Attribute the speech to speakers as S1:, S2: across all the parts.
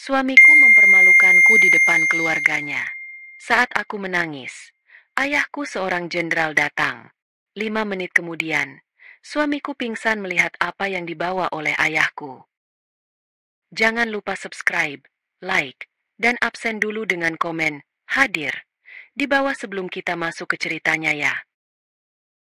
S1: Suamiku mempermalukanku di depan keluarganya. Saat aku menangis, ayahku seorang jenderal datang. 5 menit kemudian, suamiku pingsan melihat apa yang dibawa oleh ayahku. Jangan lupa subscribe, like, dan absen dulu dengan komen, hadir, di bawah sebelum kita masuk ke ceritanya ya.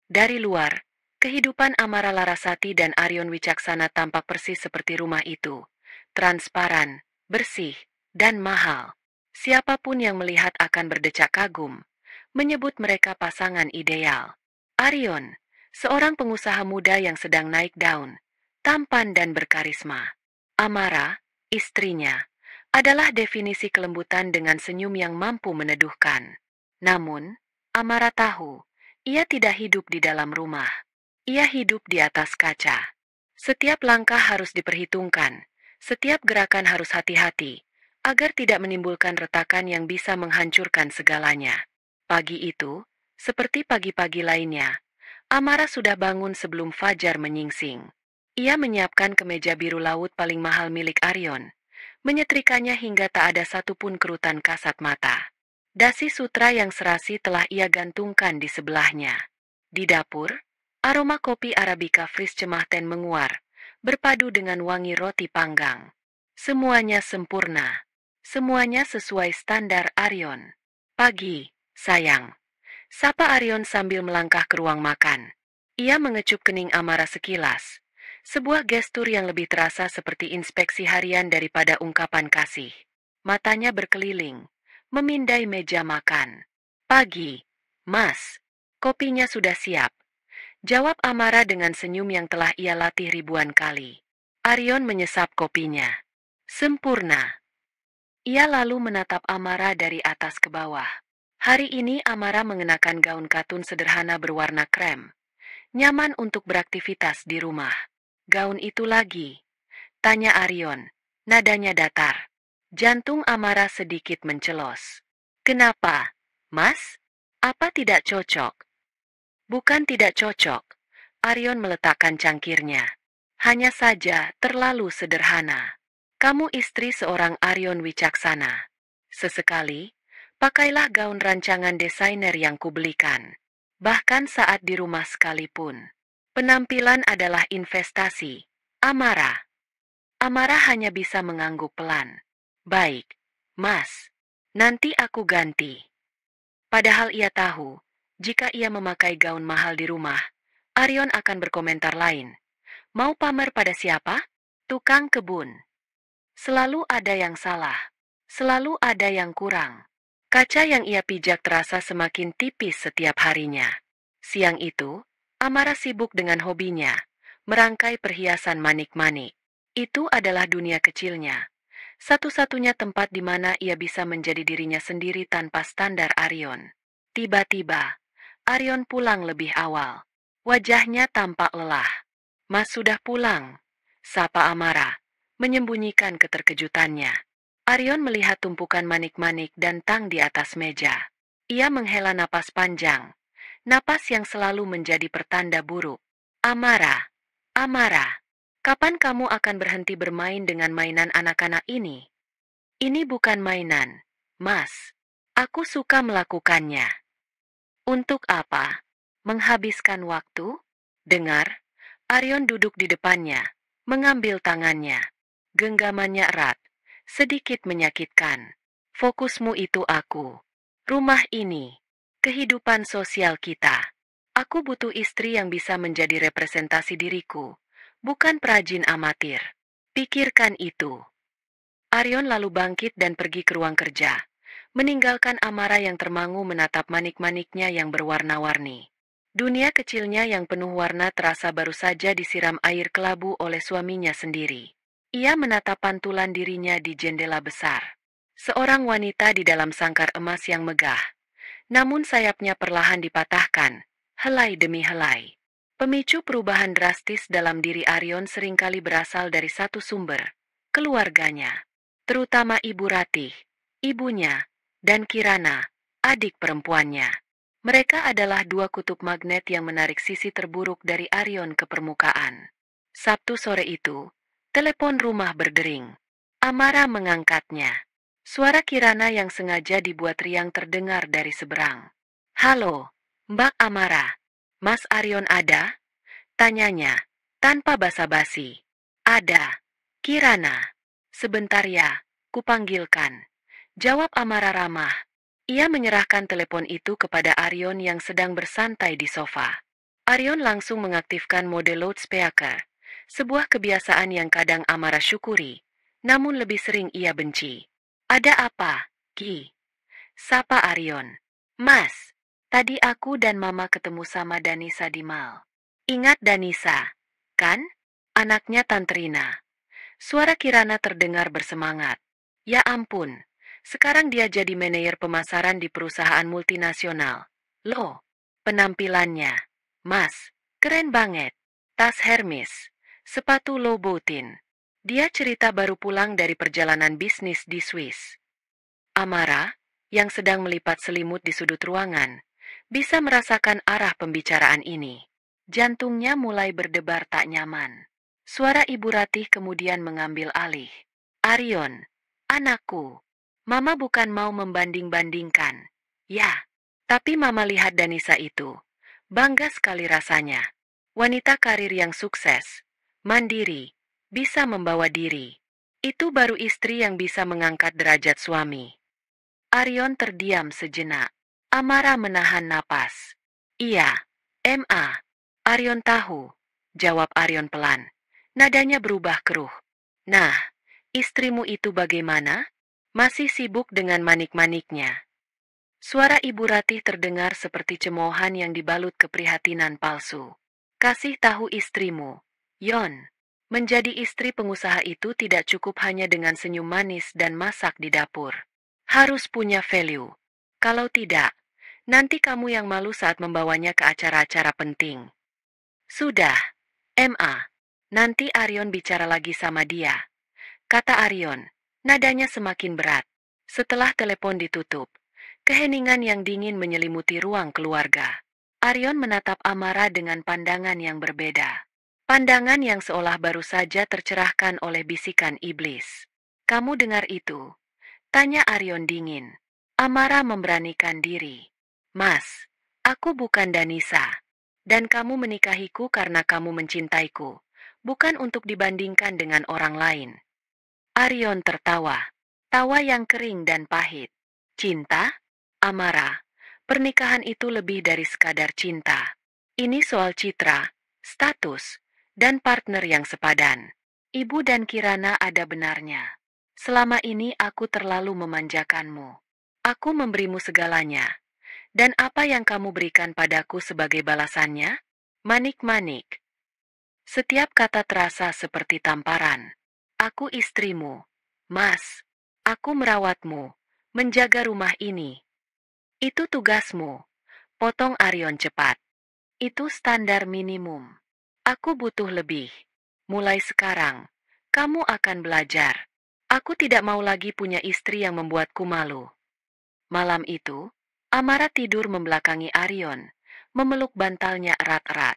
S1: Dari luar, kehidupan Amara Larasati dan Aryon Wicaksana tampak persis seperti rumah itu. Transparan, bersih, dan mahal. Siapapun yang melihat akan berdecak kagum, menyebut mereka pasangan ideal. Aryon, seorang pengusaha muda yang sedang naik daun, tampan dan berkarisma. Amara, istrinya, adalah definisi kelembutan dengan senyum yang mampu meneduhkan. Namun, Amara tahu, ia tidak hidup di dalam rumah. Ia hidup di atas kaca. Setiap langkah harus diperhitungkan, setiap gerakan harus hati-hati, agar tidak menimbulkan retakan yang bisa menghancurkan segalanya. Pagi itu, seperti pagi-pagi lainnya, Amara sudah bangun sebelum fajar menyingsing. Ia menyiapkan kemeja biru laut paling mahal milik Aryon, menyetrikanya hingga tak ada satupun kerutan kasat mata. Dasi sutra yang serasi telah ia gantungkan di sebelahnya. Di dapur, aroma kopi Arabica Fris Cemahten menguar, berpadu dengan wangi roti panggang. Semuanya sempurna. Semuanya sesuai standar Aryon. Pagi, sayang. Sapa Aryon sambil melangkah ke ruang makan. Ia mengecup kening Amara sekilas. Sebuah gestur yang lebih terasa seperti inspeksi harian daripada ungkapan kasih. Matanya berkeliling, memindai meja makan. Pagi, Mas. Kopinya sudah siap. Jawab Amara dengan senyum yang telah ia latih ribuan kali. Aryon menyesap kopinya. Sempurna. Ia lalu menatap Amara dari atas ke bawah. Hari ini Amara mengenakan gaun katun sederhana berwarna krem. Nyaman untuk beraktivitas di rumah. Gaun itu lagi? Tanya Aryon. Nadanya datar. Jantung Amara sedikit mencelos. Kenapa, Mas? Apa tidak cocok? Bukan tidak cocok. Aryon meletakkan cangkirnya. Hanya saja terlalu sederhana. Kamu istri seorang Aryon Wicaksana. Sesekali, pakailah gaun rancangan desainer yang kubelikan. Bahkan saat di rumah sekalipun. Penampilan adalah investasi. Amara. Amara hanya bisa mengangguk pelan. Baik, Mas. Nanti aku ganti. Padahal ia tahu, jika ia memakai gaun mahal di rumah, Aryon akan berkomentar lain. Mau pamer pada siapa? Tukang kebun. Selalu ada yang salah. Selalu ada yang kurang. Kaca yang ia pijak terasa semakin tipis setiap harinya. Siang itu, Amara sibuk dengan hobinya, merangkai perhiasan manik-manik. Itu adalah dunia kecilnya. Satu-satunya tempat di mana ia bisa menjadi dirinya sendiri tanpa standar Aryon. Tiba-tiba, Aryon pulang lebih awal. Wajahnya tampak lelah. Mas sudah pulang, sapa Amara, menyembunyikan keterkejutannya. Aryon melihat tumpukan manik-manik dan tang di atas meja. Ia menghela napas panjang, napas yang selalu menjadi pertanda buruk. Amara, Amara, kapan kamu akan berhenti bermain dengan mainan anak-anak ini? Ini bukan mainan, Mas. Aku suka melakukannya. Untuk apa? Menghabiskan waktu? Dengar, Aryon duduk di depannya, mengambil tangannya. Genggamannya erat, sedikit menyakitkan. Fokusmu itu aku. Rumah ini. Kehidupan sosial kita. Aku butuh istri yang bisa menjadi representasi diriku, bukan perajin amatir. Pikirkan itu. Aryon lalu bangkit dan pergi ke ruang kerja, meninggalkan Amara yang termangu menatap manik-maniknya yang berwarna-warni. Dunia kecilnya yang penuh warna terasa baru saja disiram air kelabu oleh suaminya sendiri. Ia menatap pantulan dirinya di jendela besar. Seorang wanita di dalam sangkar emas yang megah. Namun sayapnya perlahan dipatahkan, helai demi helai. Pemicu perubahan drastis dalam diri Aryon seringkali berasal dari satu sumber, keluarganya. Terutama Ibu Ratih, ibunya, dan Kirana, adik perempuannya. Mereka adalah dua kutub magnet yang menarik sisi terburuk dari Aryon ke permukaan. Sabtu sore itu, telepon rumah berdering. Amara mengangkatnya. Suara Kirana yang sengaja dibuat riang terdengar dari seberang. "Halo, Mbak Amara. Mas Aryon ada?" tanyanya, tanpa basa-basi. "Ada. Kirana." "Sebentar ya, kupanggilkan." Jawab Amara ramah. Ia menyerahkan telepon itu kepada Aryon yang sedang bersantai di sofa. Aryon langsung mengaktifkan mode loudspeaker, sebuah kebiasaan yang kadang Amara syukuri, namun lebih sering ia benci. "Ada apa, Ki?" sapa Aryon. "Mas, tadi aku dan Mama ketemu sama Danisa di mall." "Ingat Danisa, kan? Anaknya Tantrina." Suara Kirana terdengar bersemangat. "Ya ampun, sekarang dia jadi manajer pemasaran di perusahaan multinasional. Loh, penampilannya, Mas, keren banget. Tas Hermes, sepatu Louboutin. Dia cerita baru pulang dari perjalanan bisnis di Swiss." Amara, yang sedang melipat selimut di sudut ruangan, bisa merasakan arah pembicaraan ini. Jantungnya mulai berdebar tak nyaman. Suara Ibu Ratih kemudian mengambil alih. "Aryon, anakku, Mama bukan mau membanding-bandingkan. Ya, tapi Mama lihat Danisa itu. Bangga sekali rasanya. Wanita karir yang sukses, mandiri, bisa membawa diri. Itu baru istri yang bisa mengangkat derajat suami." Aryon terdiam sejenak. Amara menahan napas. "Iya, Ma. Aryon tahu," jawab Aryon pelan. Nadanya berubah keruh. "Nah, istrimu itu bagaimana? Masih sibuk dengan manik-maniknya?" Suara Ibu Ratih terdengar seperti cemoohan yang dibalut keprihatinan palsu. "Kasih tahu istrimu, Yon. Menjadi istri pengusaha itu tidak cukup hanya dengan senyum manis dan masak di dapur. Harus punya value. Kalau tidak, nanti kamu yang malu saat membawanya ke acara-acara penting." "Sudah, Ma. Nanti Aryon bicara lagi sama dia," kata Aryon. Nadanya semakin berat. Setelah telepon ditutup, keheningan yang dingin menyelimuti ruang keluarga. Aryon menatap Amara dengan pandangan yang berbeda. Pandangan yang seolah baru saja tercerahkan oleh bisikan iblis. "Kamu dengar itu?" tanya Aryon dingin. Amara memberanikan diri. "Mas, aku bukan Danisa. Dan kamu menikahiku karena kamu mencintaiku, bukan untuk dibandingkan dengan orang lain." Aryon tertawa. Tawa yang kering dan pahit. "Cinta? Amara, pernikahan itu lebih dari sekadar cinta. Ini soal citra, status, dan partner yang sepadan. Ibu dan Kirana ada benarnya. Selama ini aku terlalu memanjakanmu. Aku memberimu segalanya. Dan apa yang kamu berikan padaku sebagai balasannya? Manik-manik." Setiap kata terasa seperti tamparan. "Aku istrimu, Mas. Aku merawatmu, menjaga rumah ini." "Itu tugasmu," potong Aryon cepat. "Itu standar minimum. Aku butuh lebih. Mulai sekarang, kamu akan belajar. Aku tidak mau lagi punya istri yang membuatku malu." Malam itu, Amara tidur membelakangi Aryon, memeluk bantalnya erat-erat.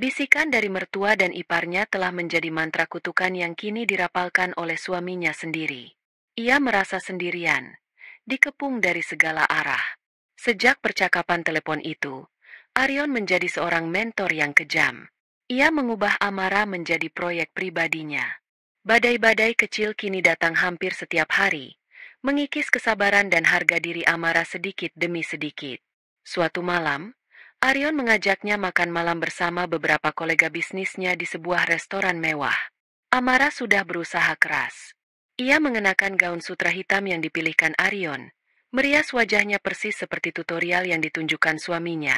S1: Bisikan dari mertua dan iparnya telah menjadi mantra kutukan yang kini dirapalkan oleh suaminya sendiri. Ia merasa sendirian, dikepung dari segala arah. Sejak percakapan telepon itu, Aryon menjadi seorang mentor yang kejam. Ia mengubah Amara menjadi proyek pribadinya. Badai-badai kecil kini datang hampir setiap hari, mengikis kesabaran dan harga diri Amara sedikit demi sedikit. Suatu malam, Aryon mengajaknya makan malam bersama beberapa kolega bisnisnya di sebuah restoran mewah. Amara sudah berusaha keras. Ia mengenakan gaun sutra hitam yang dipilihkan Aryon, merias wajahnya persis seperti tutorial yang ditunjukkan suaminya,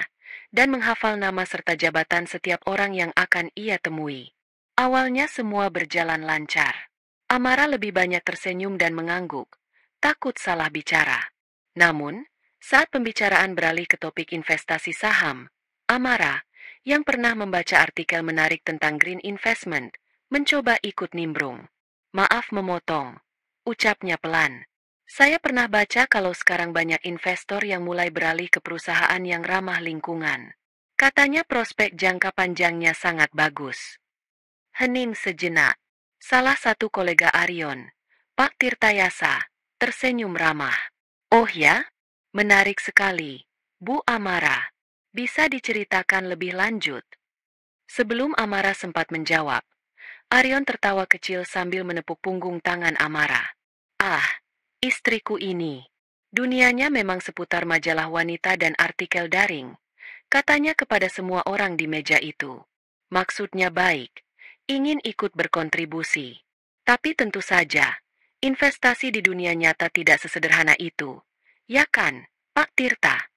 S1: dan menghafal nama serta jabatan setiap orang yang akan ia temui. Awalnya semua berjalan lancar. Amara lebih banyak tersenyum dan mengangguk, takut salah bicara. Namun, saat pembicaraan beralih ke topik investasi saham, Amara, yang pernah membaca artikel menarik tentang green investment, mencoba ikut nimbrung. "Maaf memotong," ucapnya pelan. "Saya pernah baca kalau sekarang banyak investor yang mulai beralih ke perusahaan yang ramah lingkungan. Katanya prospek jangka panjangnya sangat bagus." Hening sejenak. Salah satu kolega Aryon, Pak Tirtayasa tersenyum ramah. Oh ya? Menarik sekali, Bu Amara. Bisa diceritakan lebih lanjut? Sebelum Amara sempat menjawab, Aryon tertawa kecil sambil menepuk punggung tangan Amara. Ah, istriku ini. Dunianya memang seputar majalah wanita dan artikel daring, katanya kepada semua orang di meja itu. Maksudnya baik, ingin ikut berkontribusi. Tapi tentu saja, investasi di dunia nyata tidak sesederhana itu. Ya kan, Pak Tirta?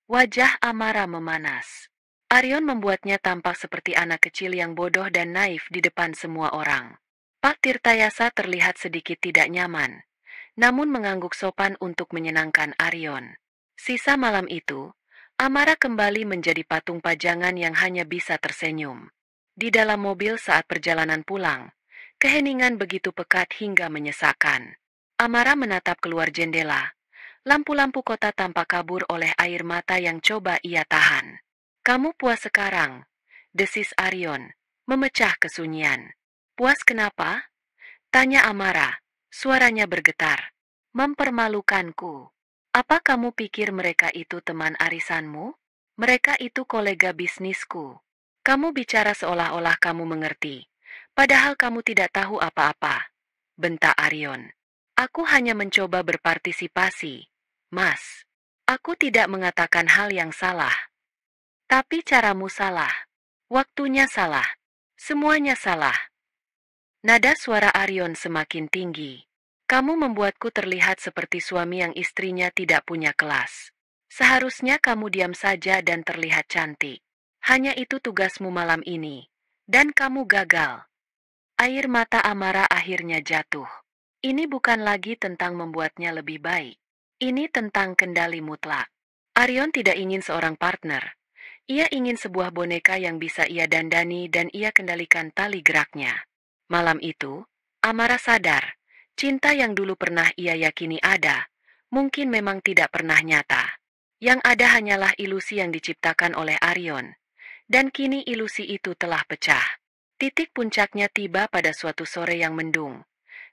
S1: Wajah Amara memanas. Aryon membuatnya tampak seperti anak kecil yang bodoh dan naif di depan semua orang. Pak Tirtayasa terlihat sedikit tidak nyaman, namun mengangguk sopan untuk menyenangkan Aryon. Sisa malam itu, Amara kembali menjadi patung pajangan yang hanya bisa tersenyum. Di dalam mobil saat perjalanan pulang, keheningan begitu pekat hingga menyesakkan. Amara menatap keluar jendela. Lampu-lampu kota tampak kabur oleh air mata yang coba ia tahan. Kamu puas sekarang? Desis Aryon, memecah kesunyian. Puas kenapa? Tanya Amara, suaranya bergetar. Mempermalukanku. Apa kamu pikir mereka itu teman arisanmu? Mereka itu kolega bisnisku. Kamu bicara seolah-olah kamu mengerti, padahal kamu tidak tahu apa-apa. Bentak Aryon. Aku hanya mencoba berpartisipasi. Mas, aku tidak mengatakan hal yang salah. Tapi caramu salah. Waktunya salah. Semuanya salah. Nada suara Aryon semakin tinggi. Kamu membuatku terlihat seperti suami yang istrinya tidak punya kelas. Seharusnya kamu diam saja dan terlihat cantik. Hanya itu tugasmu malam ini. Dan kamu gagal. Air mata Amara akhirnya jatuh. Ini bukan lagi tentang membuatnya lebih baik. Ini tentang kendali mutlak. Aryon tidak ingin seorang partner. Ia ingin sebuah boneka yang bisa ia dandani dan ia kendalikan tali geraknya. Malam itu, Amara sadar, cinta yang dulu pernah ia yakini ada, mungkin memang tidak pernah nyata. Yang ada hanyalah ilusi yang diciptakan oleh Aryon. Dan kini ilusi itu telah pecah. Titik puncaknya tiba pada suatu sore yang mendung.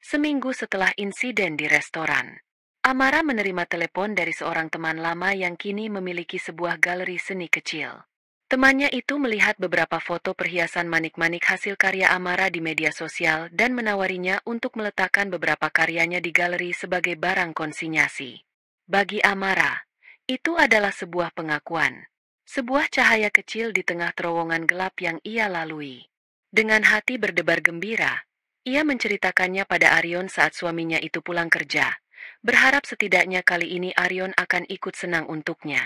S1: Seminggu setelah insiden di restoran. Amara menerima telepon dari seorang teman lama yang kini memiliki sebuah galeri seni kecil. Temannya itu melihat beberapa foto perhiasan manik-manik hasil karya Amara di media sosial dan menawarinya untuk meletakkan beberapa karyanya di galeri sebagai barang konsinyasi. Bagi Amara, itu adalah sebuah pengakuan. Sebuah cahaya kecil di tengah terowongan gelap yang ia lalui. Dengan hati berdebar gembira, ia menceritakannya pada Aryon saat suaminya itu pulang kerja. Berharap setidaknya kali ini Aryon akan ikut senang untuknya.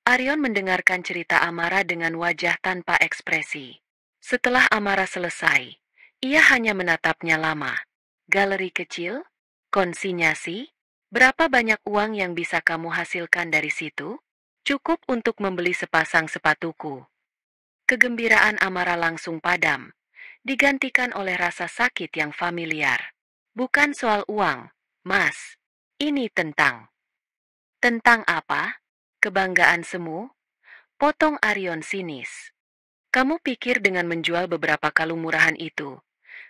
S1: Aryon mendengarkan cerita Amara dengan wajah tanpa ekspresi. Setelah Amara selesai, ia hanya menatapnya lama. Galeri kecil? Konsinyasi? Berapa banyak uang yang bisa kamu hasilkan dari situ? Cukup untuk membeli sepasang sepatuku. Kegembiraan Amara langsung padam, digantikan oleh rasa sakit yang familiar. Bukan soal uang, Mas. Ini tentang apa? Kebanggaan semu? Potong Aryon sinis. Kamu pikir dengan menjual beberapa kalung murahan itu,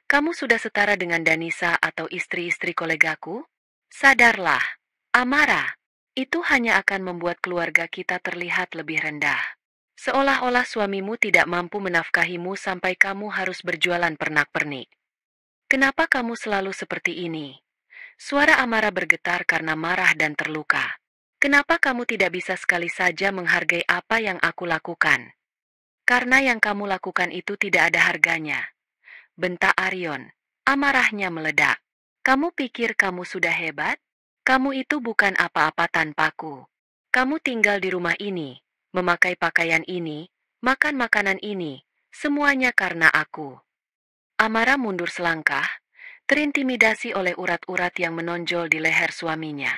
S1: kamu sudah setara dengan Danisa atau istri-istri kolegaku? Sadarlah, Amara, itu hanya akan membuat keluarga kita terlihat lebih rendah. Seolah-olah suamimu tidak mampu menafkahimu sampai kamu harus berjualan pernak-pernik. Kenapa kamu selalu seperti ini? Suara Amara bergetar karena marah dan terluka. Kenapa kamu tidak bisa sekali saja menghargai apa yang aku lakukan? Karena yang kamu lakukan itu tidak ada harganya. Bentak Aryon. Amarahnya meledak. Kamu pikir kamu sudah hebat? Kamu itu bukan apa-apa tanpaku. Kamu tinggal di rumah ini, memakai pakaian ini, makan makanan ini, semuanya karena aku. Amara mundur selangkah, terintimidasi oleh urat-urat yang menonjol di leher suaminya.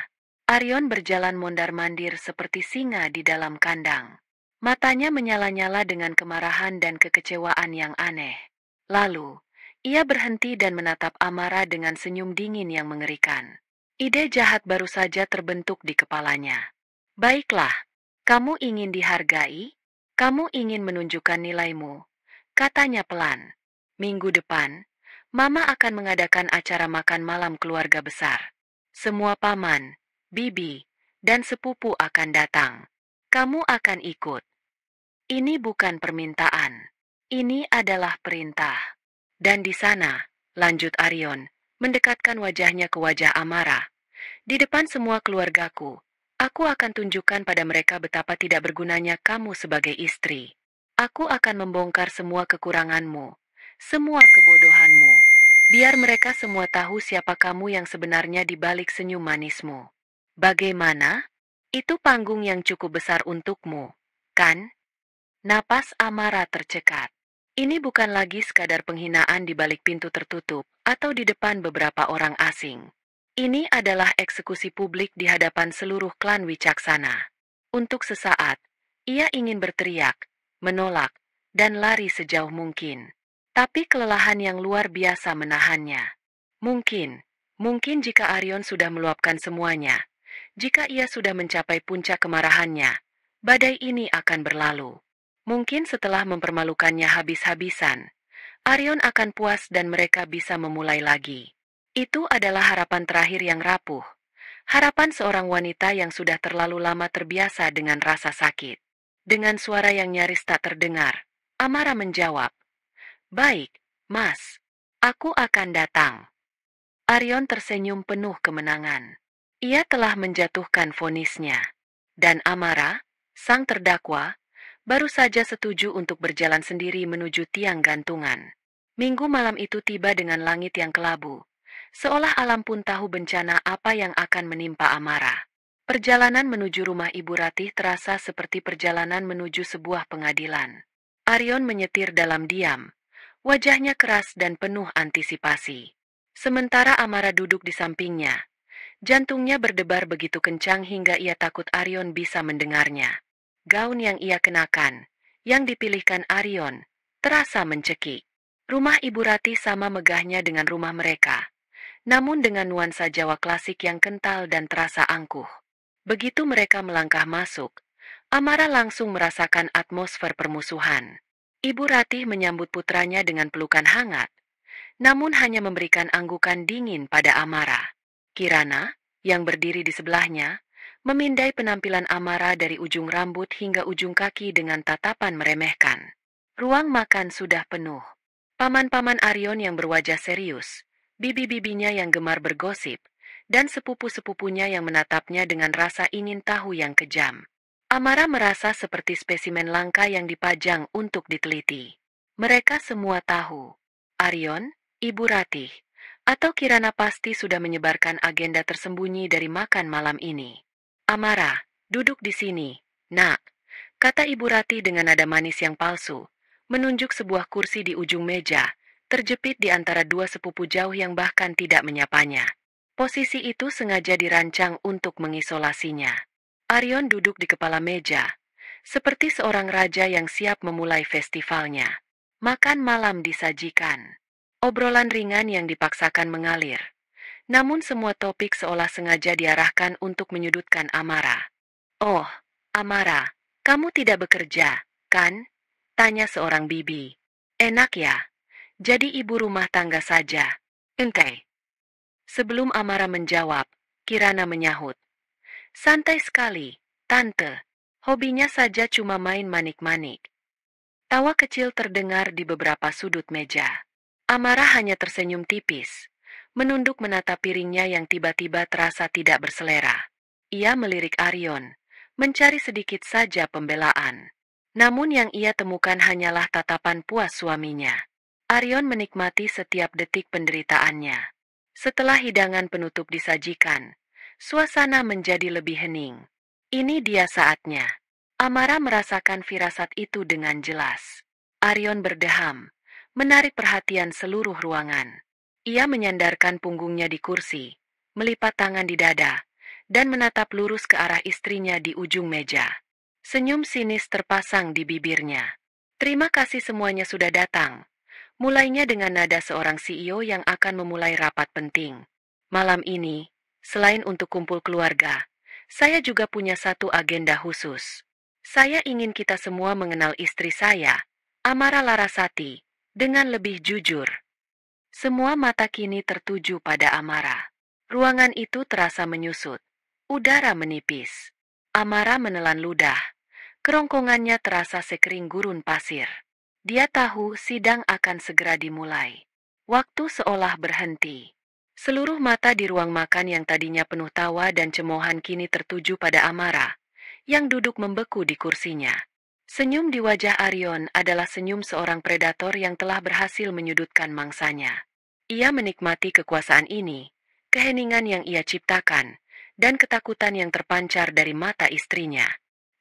S1: Aryon berjalan mondar-mandir seperti singa di dalam kandang. Matanya menyala-nyala dengan kemarahan dan kekecewaan yang aneh. Lalu, ia berhenti dan menatap Amara dengan senyum dingin yang mengerikan. Ide jahat baru saja terbentuk di kepalanya. Baiklah, kamu ingin dihargai? Kamu ingin menunjukkan nilaimu? Katanya pelan. Minggu depan, Mama akan mengadakan acara makan malam keluarga besar. Semua paman, bibi, dan sepupu akan datang. Kamu akan ikut. Ini bukan permintaan. Ini adalah perintah. Dan di sana, lanjut Arion, mendekatkan wajahnya ke wajah Amara. Di depan semua keluargaku, aku akan tunjukkan pada mereka betapa tidak bergunanya kamu sebagai istri. Aku akan membongkar semua kekuranganmu, semua kebodohanmu. Biar mereka semua tahu siapa kamu yang sebenarnya di balik senyum manismu. Bagaimana? Itu panggung yang cukup besar untukmu, kan? Napas Amara tercekat. Ini bukan lagi sekadar penghinaan di balik pintu tertutup atau di depan beberapa orang asing. Ini adalah eksekusi publik di hadapan seluruh klan Wicaksana. Untuk sesaat, ia ingin berteriak, menolak, dan lari sejauh mungkin. Tapi kelelahan yang luar biasa menahannya. Mungkin jika Arion sudah meluapkan semuanya, jika ia sudah mencapai puncak kemarahannya, badai ini akan berlalu. Mungkin setelah mempermalukannya habis-habisan, Arion akan puas dan mereka bisa memulai lagi. Itu adalah harapan terakhir yang rapuh. Harapan seorang wanita yang sudah terlalu lama terbiasa dengan rasa sakit. Dengan suara yang nyaris tak terdengar, Amara menjawab, "Baik, Mas. Aku akan datang." Arion tersenyum penuh kemenangan. Ia telah menjatuhkan vonisnya. Dan Amara, sang terdakwa, baru saja setuju untuk berjalan sendiri menuju tiang gantungan. Minggu malam itu tiba dengan langit yang kelabu. Seolah alam pun tahu bencana apa yang akan menimpa Amara. Perjalanan menuju rumah Ibu Ratih terasa seperti perjalanan menuju sebuah pengadilan. Arion menyetir dalam diam. Wajahnya keras dan penuh antisipasi. Sementara Amara duduk di sampingnya. Jantungnya berdebar begitu kencang hingga ia takut Arion bisa mendengarnya. Gaun yang ia kenakan, yang dipilihkan Arion, terasa mencekik. Rumah Ibu Ratih sama megahnya dengan rumah mereka. Namun dengan nuansa Jawa klasik yang kental dan terasa angkuh. Begitu mereka melangkah masuk, Amara langsung merasakan atmosfer permusuhan. Ibu Ratih menyambut putranya dengan pelukan hangat, namun hanya memberikan anggukan dingin pada Amara. Kirana, yang berdiri di sebelahnya, memindai penampilan Amara dari ujung rambut hingga ujung kaki dengan tatapan meremehkan. Ruang makan sudah penuh. Paman-paman Arion yang berwajah serius, bibi-bibinya yang gemar bergosip, dan sepupu-sepupunya yang menatapnya dengan rasa ingin tahu yang kejam. Amara merasa seperti spesimen langka yang dipajang untuk diteliti. Mereka semua tahu. Arion, Ibu Ratih, atau Kirana pasti sudah menyebarkan agenda tersembunyi dari makan malam ini. Amara, duduk di sini, nak, kata Ibu Ratih dengan nada manis yang palsu, menunjuk sebuah kursi di ujung meja, terjepit di antara dua sepupu jauh yang bahkan tidak menyapanya. Posisi itu sengaja dirancang untuk mengisolasinya. Arion duduk di kepala meja, seperti seorang raja yang siap memulai festivalnya. Makan malam disajikan. Obrolan ringan yang dipaksakan mengalir. Namun semua topik seolah sengaja diarahkan untuk menyudutkan Amara. "Oh, Amara, kamu tidak bekerja, kan?" tanya seorang bibi. "Enak ya, jadi ibu rumah tangga saja." "Engkai." Sebelum Amara menjawab, Kirana menyahut. "Santai sekali, Tante. Hobinya saja cuma main manik-manik." Tawa kecil terdengar di beberapa sudut meja. Amara hanya tersenyum tipis, menunduk menatap piringnya yang tiba-tiba terasa tidak berselera. Ia melirik Arion, mencari sedikit saja pembelaan. Namun yang ia temukan hanyalah tatapan puas suaminya. Arion menikmati setiap detik penderitaannya. Setelah hidangan penutup disajikan, suasana menjadi lebih hening. Ini dia saatnya. Amara merasakan firasat itu dengan jelas. Arion berdeham, menarik perhatian seluruh ruangan. Ia menyandarkan punggungnya di kursi, melipat tangan di dada, dan menatap lurus ke arah istrinya di ujung meja. Senyum sinis terpasang di bibirnya. "Terima kasih semuanya sudah datang." Mulainya dengan nada seorang CEO yang akan memulai rapat penting. "Malam ini, selain untuk kumpul keluarga, saya juga punya satu agenda khusus. Saya ingin kita semua mengenal istri saya, Amara Larasati, dengan lebih jujur." Semua mata kini tertuju pada Amara. Ruangan itu terasa menyusut. Udara menipis. Amara menelan ludah. Kerongkongannya terasa sekering gurun pasir. Dia tahu sidang akan segera dimulai. Waktu seolah berhenti. Seluruh mata di ruang makan yang tadinya penuh tawa dan cemoohan kini tertuju pada Amara, yang duduk membeku di kursinya. Senyum di wajah Arion adalah senyum seorang predator yang telah berhasil menyudutkan mangsanya. Ia menikmati kekuasaan ini, keheningan yang ia ciptakan, dan ketakutan yang terpancar dari mata istrinya.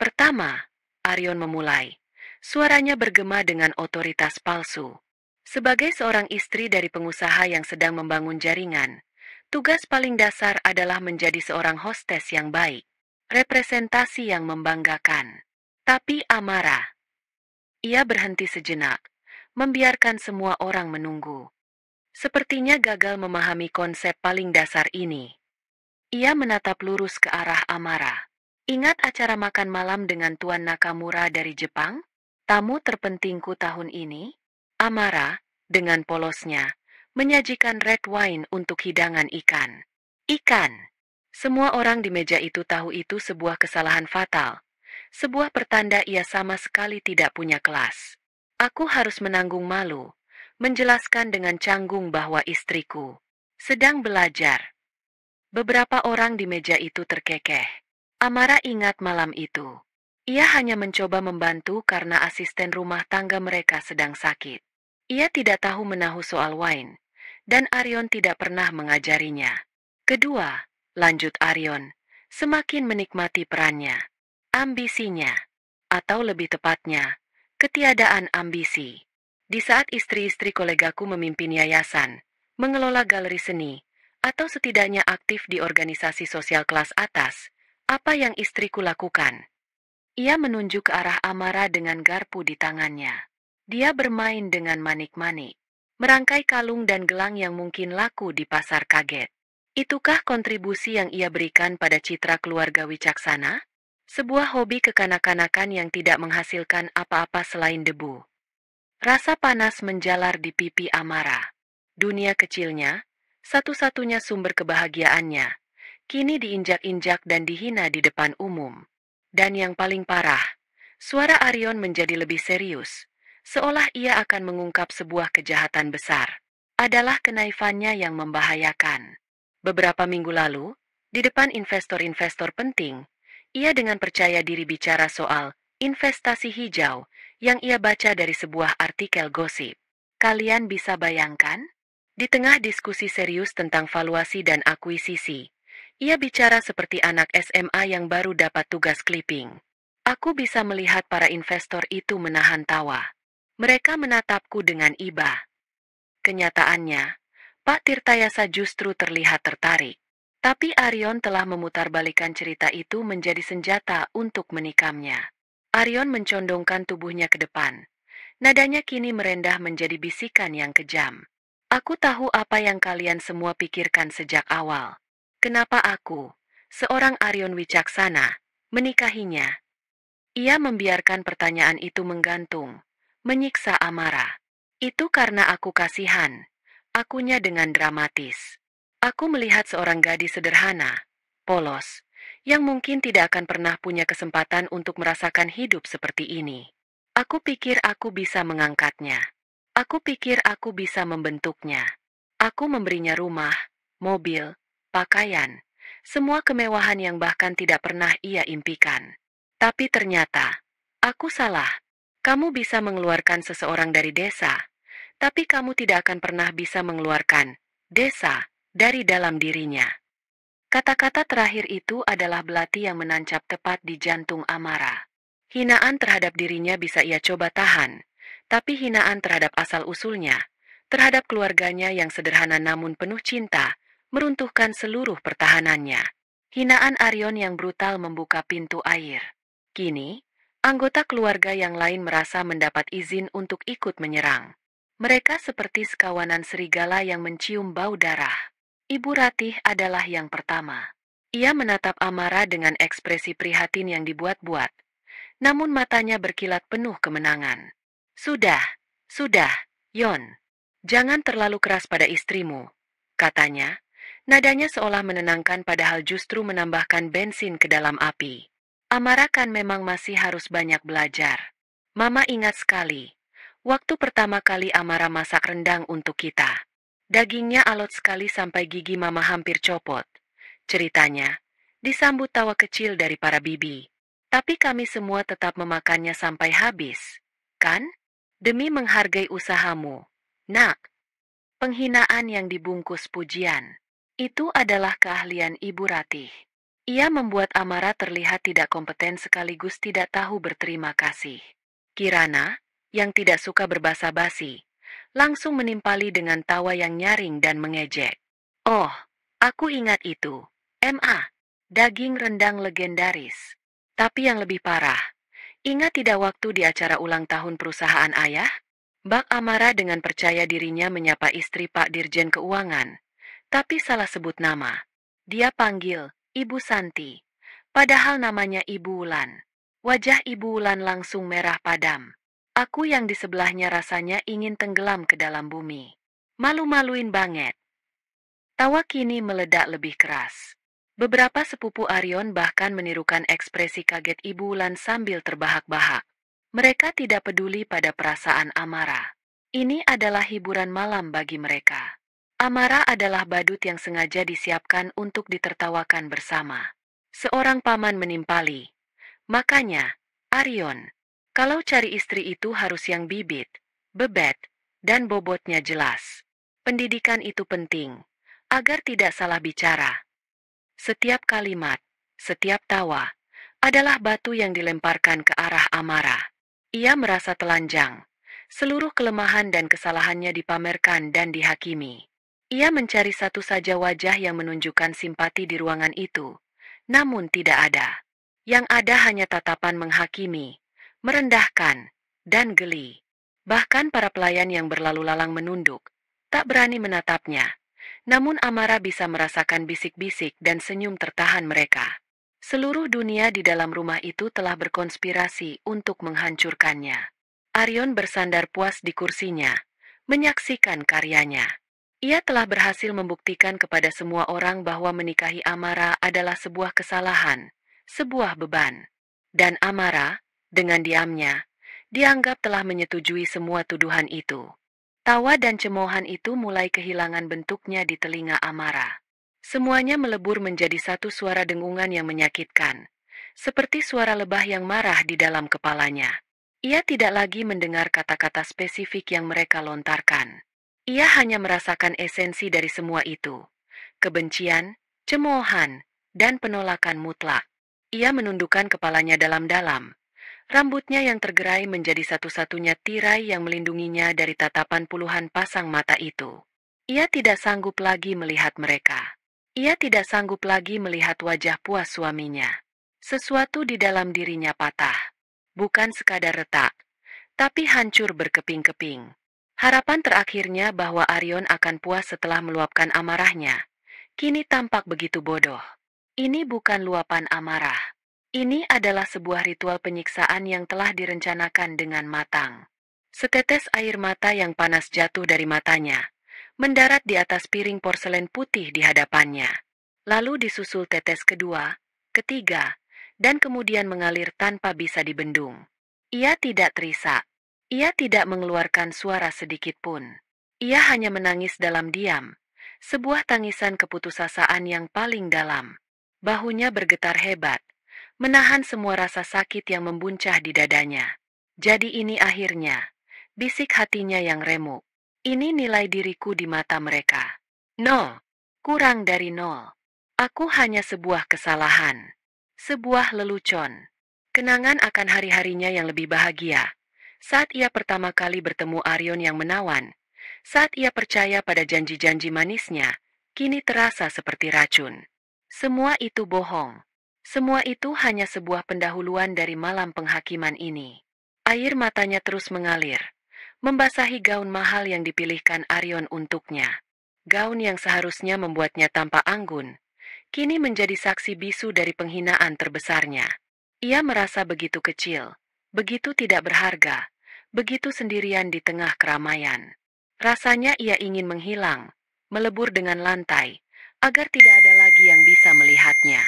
S1: Pertama, Arion memulai. Suaranya bergema dengan otoritas palsu. Sebagai seorang istri dari pengusaha yang sedang membangun jaringan, tugas paling dasar adalah menjadi seorang hostes yang baik, representasi yang membanggakan. Tapi Amara, ia berhenti sejenak, membiarkan semua orang menunggu. Sepertinya gagal memahami konsep paling dasar ini. Ia menatap lurus ke arah Amara. Ingat acara makan malam dengan Tuan Nakamura dari Jepang? Tamu terpentingku tahun ini? Amara, dengan polosnya, menyajikan red wine untuk hidangan ikan. Ikan! Semua orang di meja itu tahu itu sebuah kesalahan fatal. Sebuah pertanda ia sama sekali tidak punya kelas. Aku harus menanggung malu, menjelaskan dengan canggung bahwa istriku sedang belajar. Beberapa orang di meja itu terkekeh. Amara ingat malam itu. Ia hanya mencoba membantu karena asisten rumah tangga mereka sedang sakit. Ia tidak tahu menahu soal wine, dan Arion tidak pernah mengajarinya. Kedua, lanjut Arion, semakin menikmati perannya. Ambisinya, atau lebih tepatnya, ketiadaan ambisi. Di saat istri-istri kolegaku memimpin yayasan, mengelola galeri seni, atau setidaknya aktif di organisasi sosial kelas atas, apa yang istriku lakukan? Ia menunjuk ke arah Amara dengan garpu di tangannya. Dia bermain dengan manik-manik, merangkai kalung dan gelang yang mungkin laku di pasar kaget. Itukah kontribusi yang ia berikan pada citra keluarga wicaksana? Sebuah hobi kekanak-kanakan yang tidak menghasilkan apa-apa selain debu. Rasa panas menjalar di pipi Amara. Dunia kecilnya, satu-satunya sumber kebahagiaannya, kini diinjak-injak dan dihina di depan umum. Dan yang paling parah, suara Arion menjadi lebih serius, seolah ia akan mengungkap sebuah kejahatan besar. Adalah kenaifannya yang membahayakan. Beberapa minggu lalu, di depan investor-investor penting, ia dengan percaya diri bicara soal investasi hijau yang ia baca dari sebuah artikel gosip. Kalian bisa bayangkan? Di tengah diskusi serius tentang valuasi dan akuisisi, ia bicara seperti anak SMA yang baru dapat tugas clipping. Aku bisa melihat para investor itu menahan tawa. Mereka menatapku dengan iba. Kenyataannya, Pak Tirtayasa justru terlihat tertarik. Tapi Arion telah memutarbalikan cerita itu menjadi senjata untuk menikamnya. Arion mencondongkan tubuhnya ke depan. Nadanya kini merendah menjadi bisikan yang kejam. Aku tahu apa yang kalian semua pikirkan sejak awal. Kenapa aku, seorang Arion wicaksana, menikahinya? Ia membiarkan pertanyaan itu menggantung, menyiksa Amara. Itu karena aku kasihan. Akunya dengan dramatis. Aku melihat seorang gadis sederhana, polos, yang mungkin tidak akan pernah punya kesempatan untuk merasakan hidup seperti ini. Aku pikir aku bisa mengangkatnya. Aku pikir aku bisa membentuknya. Aku memberinya rumah, mobil, pakaian, semua kemewahan yang bahkan tidak pernah ia impikan. Tapi ternyata, aku salah. Kamu bisa mengeluarkan seseorang dari desa, tapi kamu tidak akan pernah bisa mengeluarkan desa dari dalam dirinya. Kata-kata terakhir itu adalah belati yang menancap tepat di jantung Amara. Hinaan terhadap dirinya bisa ia coba tahan, tapi hinaan terhadap asal-usulnya, terhadap keluarganya yang sederhana namun penuh cinta, meruntuhkan seluruh pertahanannya. Hinaan Arion yang brutal membuka pintu air. Kini, anggota keluarga yang lain merasa mendapat izin untuk ikut menyerang. Mereka seperti sekawanan serigala yang mencium bau darah. Ibu Ratih adalah yang pertama. Ia menatap Amara dengan ekspresi prihatin yang dibuat-buat, namun matanya berkilat penuh kemenangan. Sudah, Yon. Jangan terlalu keras pada istrimu, katanya. Nadanya seolah menenangkan padahal justru menambahkan bensin ke dalam api. Amara kan memang masih harus banyak belajar. Mama ingat sekali, waktu pertama kali Amara masak rendang untuk kita. Dagingnya alot sekali sampai gigi Mama hampir copot. Ceritanya, disambut tawa kecil dari para bibi. Tapi kami semua tetap memakannya sampai habis. Kan? Demi menghargai usahamu. Nak, penghinaan yang dibungkus pujian. Itu adalah keahlian Ibu Ratih. Ia membuat Amara terlihat tidak kompeten sekaligus tidak tahu berterima kasih. Kirana, yang tidak suka berbasa-basi, langsung menimpali dengan tawa yang nyaring dan mengejek. Oh, aku ingat itu. MA, daging rendang legendaris. Tapi yang lebih parah, ingat tidak waktu di acara ulang tahun perusahaan ayah? Bak Amara dengan percaya dirinya menyapa istri Pak Dirjen Keuangan. Tapi salah sebut nama. Dia panggil Ibu Santi. Padahal namanya Ibu Wulan. Wajah Ibu Wulan langsung merah padam. Aku yang di sebelahnya rasanya ingin tenggelam ke dalam bumi. Malu-maluin banget. Tawa kini meledak lebih keras. Beberapa sepupu Arion bahkan menirukan ekspresi kaget Ibu Wulan sambil terbahak-bahak. Mereka tidak peduli pada perasaan Amara. Ini adalah hiburan malam bagi mereka. Amara adalah badut yang sengaja disiapkan untuk ditertawakan bersama. Seorang paman menimpali. Makanya, Arion, kalau cari istri itu harus yang bibit, bebet, dan bobotnya jelas. Pendidikan itu penting, agar tidak salah bicara. Setiap kalimat, setiap tawa, adalah batu yang dilemparkan ke arah Amara. Ia merasa telanjang. Seluruh kelemahan dan kesalahannya dipamerkan dan dihakimi. Ia mencari satu saja wajah yang menunjukkan simpati di ruangan itu, namun tidak ada. Yang ada hanya tatapan menghakimi, merendahkan, dan geli. Bahkan para pelayan yang berlalu lalang menunduk, tak berani menatapnya. Namun Amara bisa merasakan bisik-bisik dan senyum tertahan mereka. Seluruh dunia di dalam rumah itu telah berkonspirasi untuk menghancurkannya. Arion bersandar puas di kursinya, menyaksikan karyanya. Ia telah berhasil membuktikan kepada semua orang bahwa menikahi Amara adalah sebuah kesalahan, sebuah beban. Dan Amara, dengan diamnya, dianggap telah menyetujui semua tuduhan itu. Tawa dan cemoohan itu mulai kehilangan bentuknya di telinga Amara. Semuanya melebur menjadi satu suara dengungan yang menyakitkan, seperti suara lebah yang marah di dalam kepalanya. Ia tidak lagi mendengar kata-kata spesifik yang mereka lontarkan. Ia hanya merasakan esensi dari semua itu. Kebencian, cemoohan, dan penolakan mutlak. Ia menundukkan kepalanya dalam-dalam. Rambutnya yang tergerai menjadi satu-satunya tirai yang melindunginya dari tatapan puluhan pasang mata itu. Ia tidak sanggup lagi melihat mereka. Ia tidak sanggup lagi melihat wajah puas suaminya. Sesuatu di dalam dirinya patah. Bukan sekadar retak, tapi hancur berkeping-keping. Harapan terakhirnya bahwa Arion akan puas setelah meluapkan amarahnya, kini tampak begitu bodoh. Ini bukan luapan amarah. Ini adalah sebuah ritual penyiksaan yang telah direncanakan dengan matang. Setetes air mata yang panas jatuh dari matanya, mendarat di atas piring porselen putih di hadapannya. Lalu disusul tetes kedua, ketiga, dan kemudian mengalir tanpa bisa dibendung. Ia tidak terisak. Ia tidak mengeluarkan suara sedikit pun. Ia hanya menangis dalam diam, sebuah tangisan keputusasaan yang paling dalam. Bahunya bergetar hebat, menahan semua rasa sakit yang membuncah di dadanya. Jadi ini akhirnya, bisik hatinya yang remuk. Ini nilai diriku di mata mereka. Nol, kurang dari nol. Aku hanya sebuah kesalahan, sebuah lelucon. Kenangan akan hari-harinya yang lebih bahagia. Saat ia pertama kali bertemu Arion yang menawan, saat ia percaya pada janji-janji manisnya, kini terasa seperti racun. Semua itu bohong. Semua itu hanya sebuah pendahuluan dari malam penghakiman ini. Air matanya terus mengalir, membasahi gaun mahal yang dipilihkan Arion untuknya. Gaun yang seharusnya membuatnya tampak anggun, kini menjadi saksi bisu dari penghinaan terbesarnya. Ia merasa begitu kecil, begitu tidak berharga, begitu sendirian di tengah keramaian. Rasanya ia ingin menghilang, melebur dengan lantai, agar tidak ada lagi yang bisa melihatnya.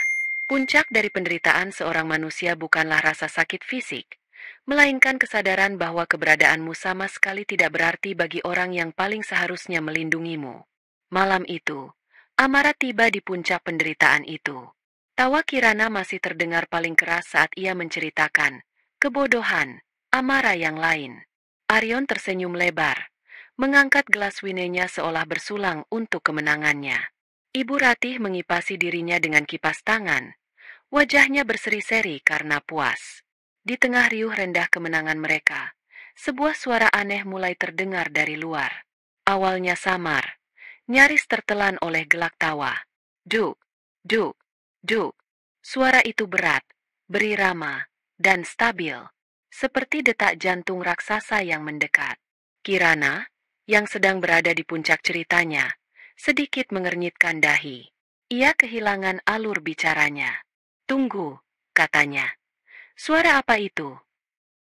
S1: Puncak dari penderitaan seorang manusia bukanlah rasa sakit fisik, melainkan kesadaran bahwa keberadaanmu sama sekali tidak berarti bagi orang yang paling seharusnya melindungimu. Malam itu, Amara tiba di puncak penderitaan itu. Tawa Kirana masih terdengar paling keras saat ia menceritakan kebodohan Amara yang lain. Arion tersenyum lebar, mengangkat gelas winenya seolah bersulang untuk kemenangannya. Ibu Ratih mengipasi dirinya dengan kipas tangan. Wajahnya berseri-seri karena puas. Di tengah riuh rendah kemenangan mereka, sebuah suara aneh mulai terdengar dari luar. Awalnya samar, nyaris tertelan oleh gelak tawa. Duk, duk, duk. Suara itu berat, berirama, dan stabil, seperti detak jantung raksasa yang mendekat. Kirana, yang sedang berada di puncak ceritanya, sedikit mengernyitkan dahi. Ia kehilangan alur bicaranya. Tunggu, katanya. Suara apa itu?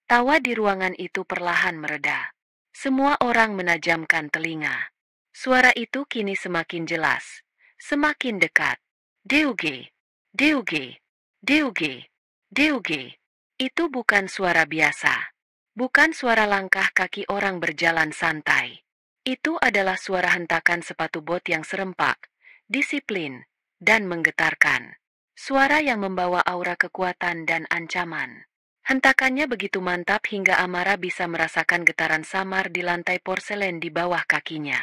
S1: Tawa di ruangan itu perlahan mereda. Semua orang menajamkan telinga. Suara itu kini semakin jelas, semakin dekat. Deuge, Deuge, Deuge, Deuge. Itu bukan suara biasa. Bukan suara langkah kaki orang berjalan santai. Itu adalah suara hentakan sepatu bot yang serempak, disiplin, dan menggetarkan. Suara yang membawa aura kekuatan dan ancaman. Hentakannya begitu mantap hingga Amara bisa merasakan getaran samar di lantai porselen di bawah kakinya.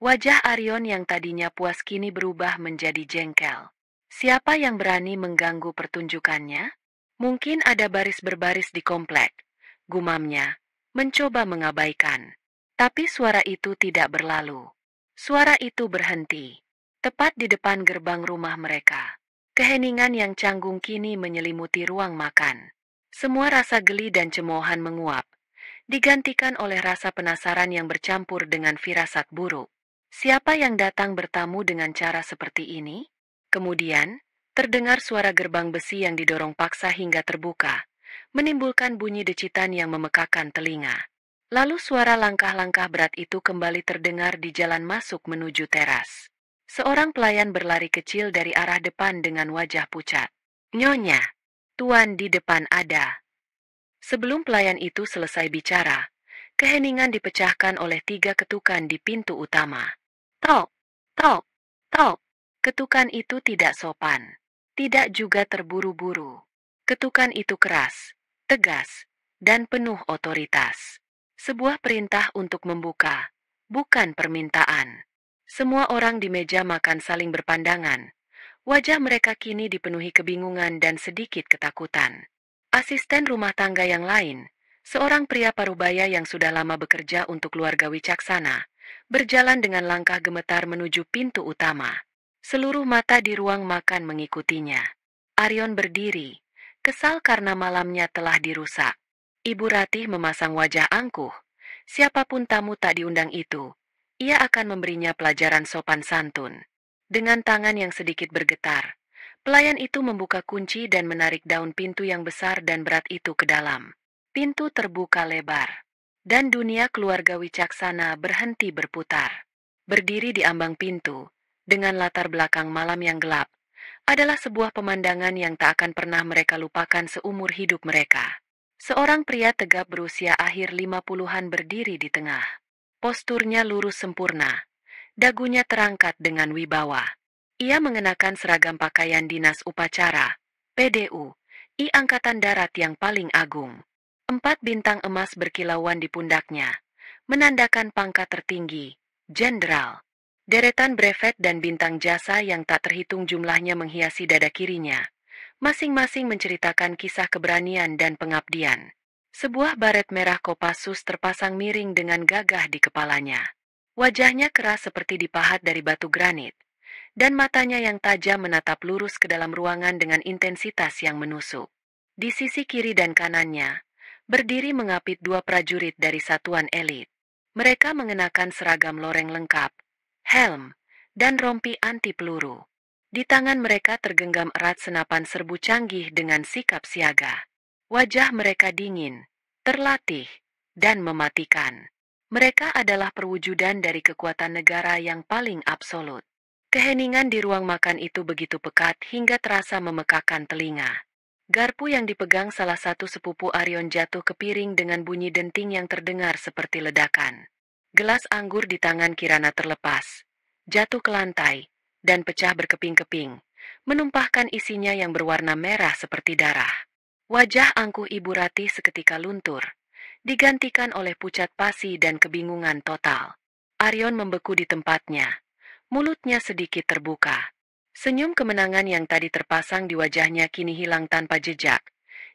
S1: Wajah Arion yang tadinya puas kini berubah menjadi jengkel. Siapa yang berani mengganggu pertunjukannya? Mungkin ada baris berbaris di komplek, gumamnya, mencoba mengabaikan. Tapi suara itu tidak berlalu. Suara itu berhenti, tepat di depan gerbang rumah mereka. Keheningan yang canggung kini menyelimuti ruang makan. Semua rasa geli dan cemoohan menguap, digantikan oleh rasa penasaran yang bercampur dengan firasat buruk. Siapa yang datang bertamu dengan cara seperti ini? Kemudian, terdengar suara gerbang besi yang didorong paksa hingga terbuka, menimbulkan bunyi decitan yang memekakan telinga. Lalu suara langkah-langkah berat itu kembali terdengar di jalan masuk menuju teras. Seorang pelayan berlari kecil dari arah depan dengan wajah pucat. Nyonya, tuan di depan ada. Sebelum pelayan itu selesai bicara, keheningan dipecahkan oleh 3 ketukan di pintu utama. Tok, tok, tok. Ketukan itu tidak sopan, tidak juga terburu-buru. Ketukan itu keras, tegas, dan penuh otoritas. Sebuah perintah untuk membuka, bukan permintaan. Semua orang di meja makan saling berpandangan. Wajah mereka kini dipenuhi kebingungan dan sedikit ketakutan. Asisten rumah tangga yang lain, seorang pria parubaya yang sudah lama bekerja untuk keluarga Wicaksana, berjalan dengan langkah gemetar menuju pintu utama. Seluruh mata di ruang makan mengikutinya. Arion berdiri, kesal karena malamnya telah dirusak. Ibu Ratih memasang wajah angkuh. Siapapun tamu tak diundang itu, ia akan memberinya pelajaran sopan santun. Dengan tangan yang sedikit bergetar, pelayan itu membuka kunci dan menarik daun pintu yang besar dan berat itu ke dalam. Pintu terbuka lebar, dan dunia keluarga Wicaksana berhenti berputar. Berdiri di ambang pintu, dengan latar belakang malam yang gelap, adalah sebuah pemandangan yang tak akan pernah mereka lupakan seumur hidup mereka. Seorang pria tegap berusia akhir 50-an berdiri di tengah. Posturnya lurus sempurna, dagunya terangkat dengan wibawa. Ia mengenakan seragam pakaian dinas upacara, PDU, I Angkatan Darat yang paling agung. 4 bintang emas berkilauan di pundaknya, menandakan pangkat tertinggi, jenderal. Deretan brevet dan bintang jasa yang tak terhitung jumlahnya menghiasi dada kirinya, masing-masing menceritakan kisah keberanian dan pengabdian. Sebuah baret merah Kopassus terpasang miring dengan gagah di kepalanya. Wajahnya keras seperti dipahat dari batu granit, dan matanya yang tajam menatap lurus ke dalam ruangan dengan intensitas yang menusuk. Di sisi kiri dan kanannya, berdiri mengapit 2 prajurit dari satuan elit. Mereka mengenakan seragam loreng lengkap, helm, dan rompi anti peluru. Di tangan mereka tergenggam erat senapan serbu canggih dengan sikap siaga. Wajah mereka dingin, terlatih, dan mematikan. Mereka adalah perwujudan dari kekuatan negara yang paling absolut. Keheningan di ruang makan itu begitu pekat hingga terasa memekakan telinga. Garpu yang dipegang salah satu sepupu Arion jatuh ke piring dengan bunyi denting yang terdengar seperti ledakan. Gelas anggur di tangan Kirana terlepas, jatuh ke lantai, dan pecah berkeping-keping, menumpahkan isinya yang berwarna merah seperti darah. Wajah angkuh Ibu Ratih seketika luntur, digantikan oleh pucat pasi dan kebingungan total. Arion membeku di tempatnya, mulutnya sedikit terbuka. Senyum kemenangan yang tadi terpasang di wajahnya kini hilang tanpa jejak,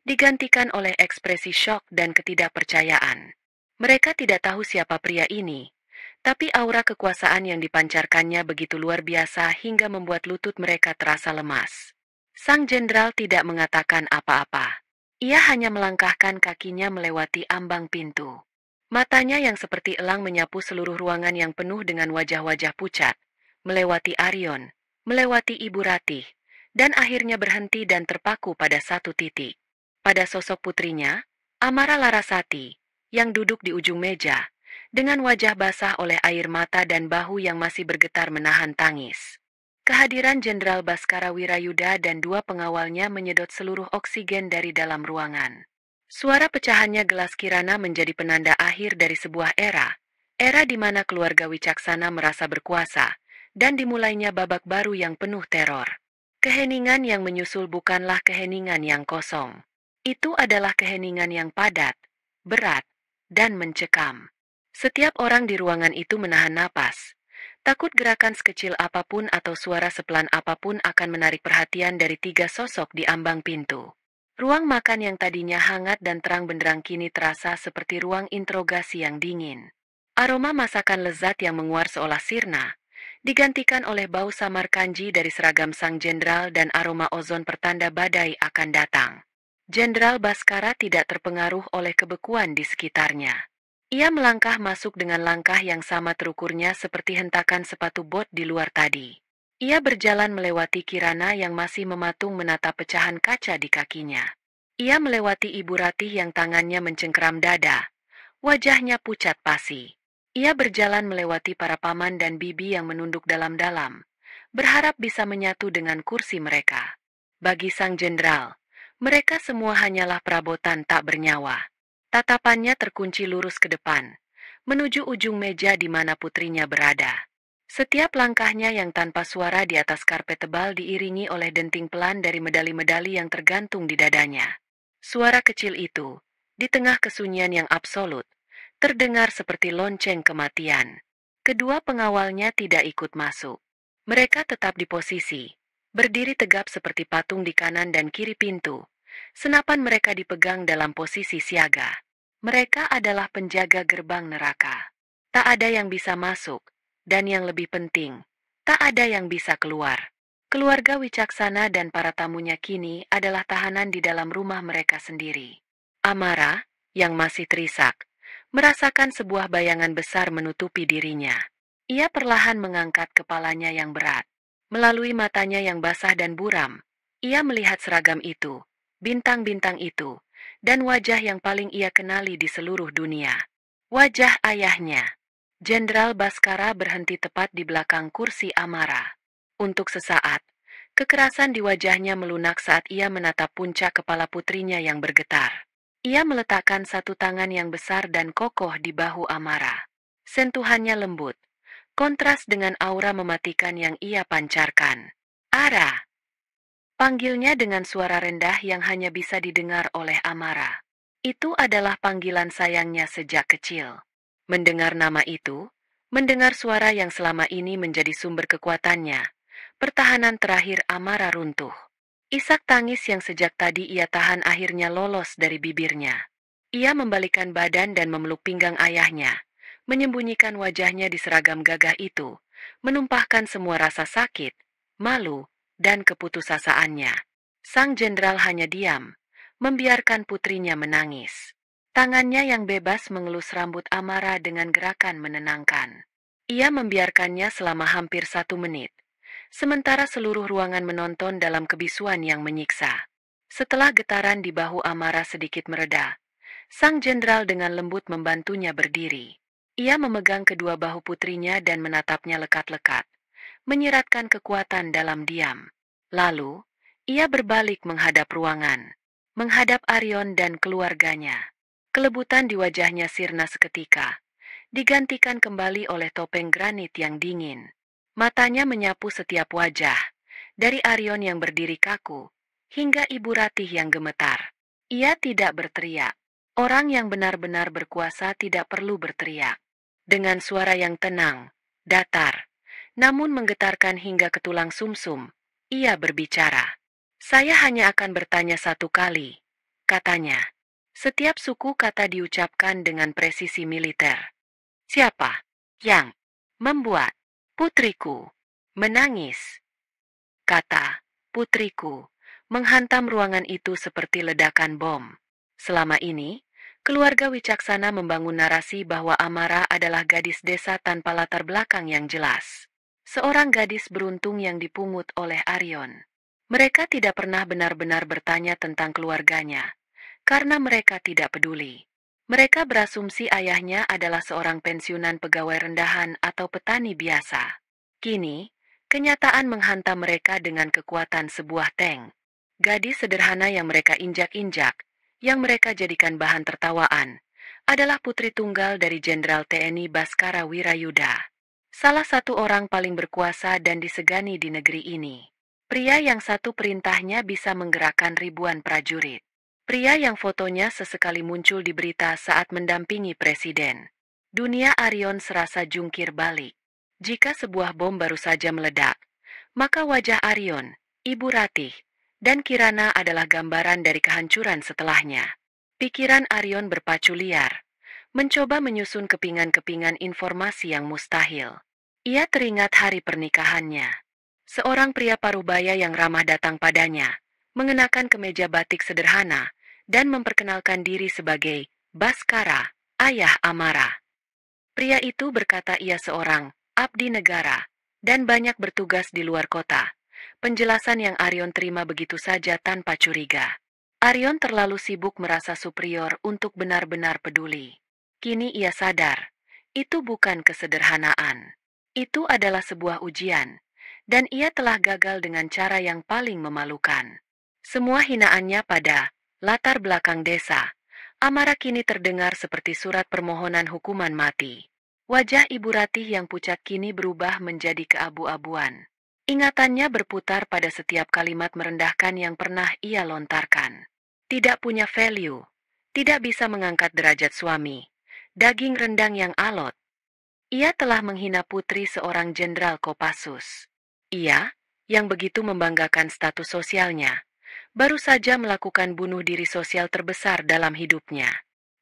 S1: digantikan oleh ekspresi syok dan ketidakpercayaan. Mereka tidak tahu siapa pria ini, tapi aura kekuasaan yang dipancarkannya begitu luar biasa hingga membuat lutut mereka terasa lemas. Sang jenderal tidak mengatakan apa-apa. Ia hanya melangkahkan kakinya melewati ambang pintu. Matanya yang seperti elang menyapu seluruh ruangan yang penuh dengan wajah-wajah pucat, melewati Arion, melewati Ibu Ratih, dan akhirnya berhenti dan terpaku pada satu titik. Pada sosok putrinya, Amara Larasati, yang duduk di ujung meja, dengan wajah basah oleh air mata dan bahu yang masih bergetar menahan tangis. Kehadiran Jenderal Baskara Wirayuda dan dua pengawalnya menyedot seluruh oksigen dari dalam ruangan. Suara pecahannya gelas Kirana menjadi penanda akhir dari sebuah era di mana keluarga Wicaksana merasa berkuasa, dan dimulainya babak baru yang penuh teror. Keheningan yang menyusul bukanlah keheningan yang kosong. Itu adalah keheningan yang padat, berat, dan mencekam. Setiap orang di ruangan itu menahan napas, takut gerakan sekecil apapun atau suara sepelan apapun akan menarik perhatian dari tiga sosok di ambang pintu. Ruang makan yang tadinya hangat dan terang benderang kini terasa seperti ruang interogasi yang dingin. Aroma masakan lezat yang menguar seolah sirna, digantikan oleh bau samar kanji dari seragam sang jenderal dan aroma ozon pertanda badai akan datang. Jenderal Baskara tidak terpengaruh oleh kebekuan di sekitarnya. Ia melangkah masuk dengan langkah yang sama terukurnya seperti hentakan sepatu bot di luar tadi. Ia berjalan melewati Kirana yang masih mematung menatap pecahan kaca di kakinya. Ia melewati Ibu Ratih yang tangannya mencengkeram dada. Wajahnya pucat pasi. Ia berjalan melewati para paman dan bibi yang menunduk dalam-dalam, berharap bisa menyatu dengan kursi mereka. Bagi sang jenderal, mereka semua hanyalah perabotan tak bernyawa. Tatapannya terkunci lurus ke depan, menuju ujung meja di mana putrinya berada. Setiap langkahnya yang tanpa suara di atas karpet tebal diiringi oleh denting pelan dari medali-medali yang tergantung di dadanya. Suara kecil itu, di tengah kesunyian yang absolut, terdengar seperti lonceng kematian. Kedua pengawalnya tidak ikut masuk. Mereka tetap di posisi, berdiri tegap seperti patung di kanan dan kiri pintu. Senapan mereka dipegang dalam posisi siaga. Mereka adalah penjaga gerbang neraka. Tak ada yang bisa masuk, dan yang lebih penting, tak ada yang bisa keluar. Keluarga Wicaksana dan para tamunya kini adalah tahanan di dalam rumah mereka sendiri. Amara, yang masih terisak, merasakan sebuah bayangan besar menutupi dirinya. Ia perlahan mengangkat kepalanya yang berat. Melalui matanya yang basah dan buram, ia melihat seragam itu, bintang-bintang itu, dan wajah yang paling ia kenali di seluruh dunia. Wajah ayahnya. Jenderal Baskara berhenti tepat di belakang kursi Amara. Untuk sesaat, kekerasan di wajahnya melunak saat ia menatap puncak kepala putrinya yang bergetar. Ia meletakkan satu tangan yang besar dan kokoh di bahu Amara. Sentuhannya lembut, kontras dengan aura mematikan yang ia pancarkan. Ara! Panggilnya dengan suara rendah yang hanya bisa didengar oleh Amara. Itu adalah panggilan sayangnya sejak kecil. Mendengar nama itu, mendengar suara yang selama ini menjadi sumber kekuatannya, pertahanan terakhir Amara runtuh. Isak tangis yang sejak tadi ia tahan akhirnya lolos dari bibirnya. Ia membalikan badan dan memeluk pinggang ayahnya, menyembunyikan wajahnya di seragam gagah itu, menumpahkan semua rasa sakit, malu, dan keputusasaannya. Sang jenderal hanya diam, membiarkan putrinya menangis. Tangannya yang bebas mengelus rambut Amara dengan gerakan menenangkan. Ia membiarkannya selama hampir 1 menit, sementara seluruh ruangan menonton dalam kebisuan yang menyiksa. Setelah getaran di bahu Amara sedikit mereda, sang jenderal dengan lembut membantunya berdiri. Ia memegang kedua bahu putrinya dan menatapnya lekat-lekat, menyiratkan kekuatan dalam diam. Lalu, ia berbalik menghadap ruangan, menghadap Arion dan keluarganya. Kelebutan di wajahnya sirna seketika, digantikan kembali oleh topeng granit yang dingin. Matanya menyapu setiap wajah, dari Arion yang berdiri kaku, hingga Ibu Ratih yang gemetar. Ia tidak berteriak. Orang yang benar-benar berkuasa tidak perlu berteriak. Dengan suara yang tenang, datar, namun menggetarkan hingga ke tulang sumsum, ia berbicara. Saya hanya akan bertanya satu kali, katanya. Setiap suku kata diucapkan dengan presisi militer. Siapa yang membuat putriku menangis? Kata putriku menghantam ruangan itu seperti ledakan bom. Selama ini, keluarga Wicaksana membangun narasi bahwa Amara adalah gadis desa tanpa latar belakang yang jelas. Seorang gadis beruntung yang dipungut oleh Arion. Mereka tidak pernah benar-benar bertanya tentang keluarganya, karena mereka tidak peduli. Mereka berasumsi ayahnya adalah seorang pensiunan pegawai rendahan atau petani biasa. Kini, kenyataan menghantam mereka dengan kekuatan sebuah tank. Gadis sederhana yang mereka injak-injak, yang mereka jadikan bahan tertawaan, adalah putri tunggal dari Jenderal TNI Baskara Wirayuda. Salah satu orang paling berkuasa dan disegani di negeri ini. Pria yang satu perintahnya bisa menggerakkan ribuan prajurit. Pria yang fotonya sesekali muncul di berita saat mendampingi presiden. Dunia Arion serasa jungkir balik. Jika sebuah bom baru saja meledak, maka wajah Arion, Ibu Ratih, dan Kirana adalah gambaran dari kehancuran setelahnya. Pikiran Arion berpacu liar, mencoba menyusun kepingan-kepingan informasi yang mustahil. Ia teringat hari pernikahannya. Seorang pria parubaya yang ramah datang padanya, mengenakan kemeja batik sederhana, dan memperkenalkan diri sebagai Baskara, ayah Amara. Pria itu berkata ia seorang abdi negara, dan banyak bertugas di luar kota. Penjelasan yang Arion terima begitu saja tanpa curiga. Arion terlalu sibuk merasa superior untuk benar-benar peduli. Kini ia sadar, itu bukan kesederhanaan. Itu adalah sebuah ujian, dan ia telah gagal dengan cara yang paling memalukan. Semua hinaannya pada latar belakang desa, Amara kini terdengar seperti surat permohonan hukuman mati. Wajah Ibu Ratih yang pucat kini berubah menjadi keabu-abuan. Ingatannya berputar pada setiap kalimat merendahkan yang pernah ia lontarkan. Tidak punya value, tidak bisa mengangkat derajat suami, daging rendang yang alot. Ia telah menghina putri seorang jenderal Kopassus. Ia, yang begitu membanggakan status sosialnya, baru saja melakukan bunuh diri sosial terbesar dalam hidupnya.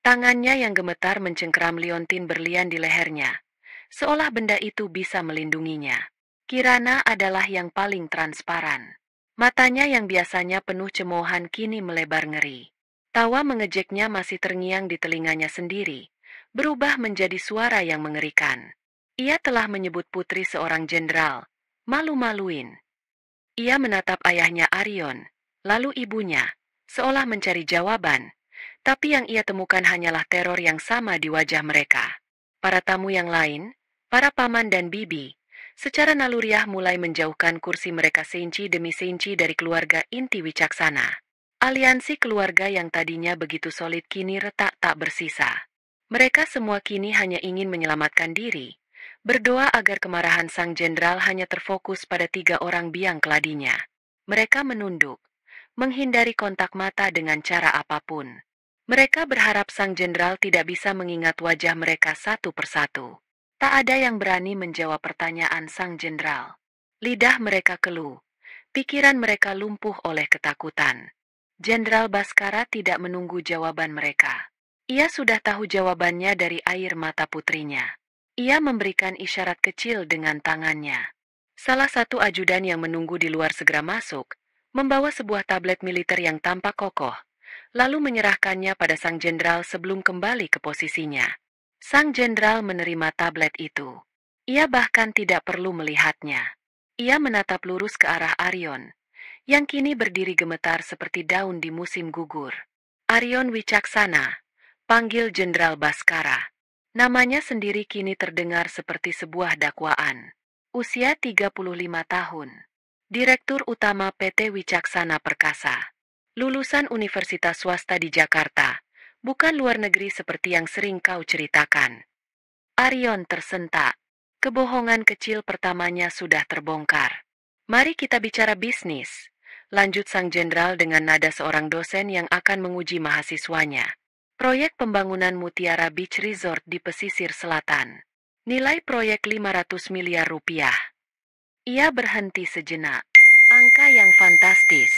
S1: Tangannya yang gemetar mencengkeram liontin berlian di lehernya, seolah benda itu bisa melindunginya. Kirana adalah yang paling transparan. Matanya yang biasanya penuh cemoohan kini melebar ngeri. Tawa mengejeknya masih terngiang di telinganya sendiri, berubah menjadi suara yang mengerikan. Ia telah menyebut putri seorang jenderal, malu-maluin. Ia menatap ayahnya Arion, lalu ibunya, seolah mencari jawaban, tapi yang ia temukan hanyalah teror yang sama di wajah mereka. Para tamu yang lain, para paman dan bibi, secara naluriah mulai menjauhkan kursi mereka seinci demi seinci dari keluarga inti Wicaksana. Aliansi keluarga yang tadinya begitu solid kini retak tak bersisa. Mereka semua kini hanya ingin menyelamatkan diri, berdoa agar kemarahan sang jenderal hanya terfokus pada 3 orang biang keladinya. Mereka menunduk, menghindari kontak mata dengan cara apapun. Mereka berharap sang jenderal tidak bisa mengingat wajah mereka satu persatu. Tak ada yang berani menjawab pertanyaan sang jenderal. Lidah mereka keluh, pikiran mereka lumpuh oleh ketakutan. Jenderal Baskara tidak menunggu jawaban mereka. Ia sudah tahu jawabannya dari air mata putrinya. Ia memberikan isyarat kecil dengan tangannya. Salah satu ajudan yang menunggu di luar segera masuk, membawa sebuah tablet militer yang tampak kokoh, lalu menyerahkannya pada sang jenderal sebelum kembali ke posisinya. Sang jenderal menerima tablet itu. Ia bahkan tidak perlu melihatnya. Ia menatap lurus ke arah Arion, yang kini berdiri gemetar seperti daun di musim gugur. Arion Wicaksana, panggil Jenderal Baskara. Namanya sendiri kini terdengar seperti sebuah dakwaan. Usia 35 tahun. Direktur Utama PT Wicaksana Perkasa. Lulusan universitas swasta di Jakarta, bukan luar negeri seperti yang sering kau ceritakan. Arion tersentak. Kebohongan kecil pertamanya sudah terbongkar. Mari kita bicara bisnis. Lanjut sang jenderal dengan nada seorang dosen yang akan menguji mahasiswanya. Proyek pembangunan Mutiara Beach Resort di pesisir selatan. Nilai proyek 500 miliar rupiah. Ia berhenti sejenak. Angka yang fantastis.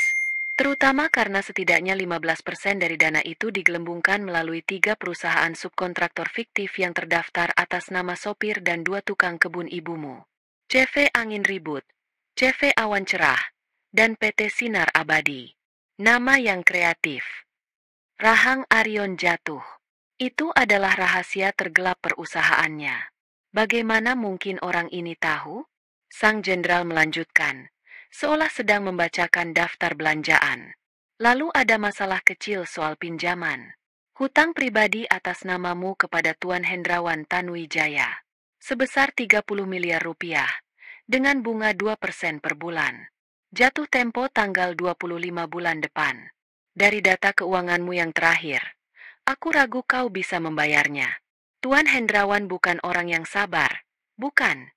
S1: Terutama karena setidaknya 15% dari dana itu digelembungkan melalui 3 perusahaan subkontraktor fiktif yang terdaftar atas nama sopir dan 2 tukang kebun ibumu. CV Angin Ribut, CV Awan Cerah, dan PT Sinar Abadi. Nama yang kreatif. Rahang Arion jatuh. Itu adalah rahasia tergelap perusahaannya. Bagaimana mungkin orang ini tahu? Sang jenderal melanjutkan, seolah sedang membacakan daftar belanjaan. Lalu ada masalah kecil soal pinjaman. Hutang pribadi atas namamu kepada Tuan Hendrawan Tanuwijaya. Sebesar 30 miliar rupiah. Dengan bunga 2% per bulan. Jatuh tempo tanggal 25 bulan depan. Dari data keuanganmu yang terakhir, aku ragu kau bisa membayarnya. Tuan Hendrawan bukan orang yang sabar, bukan?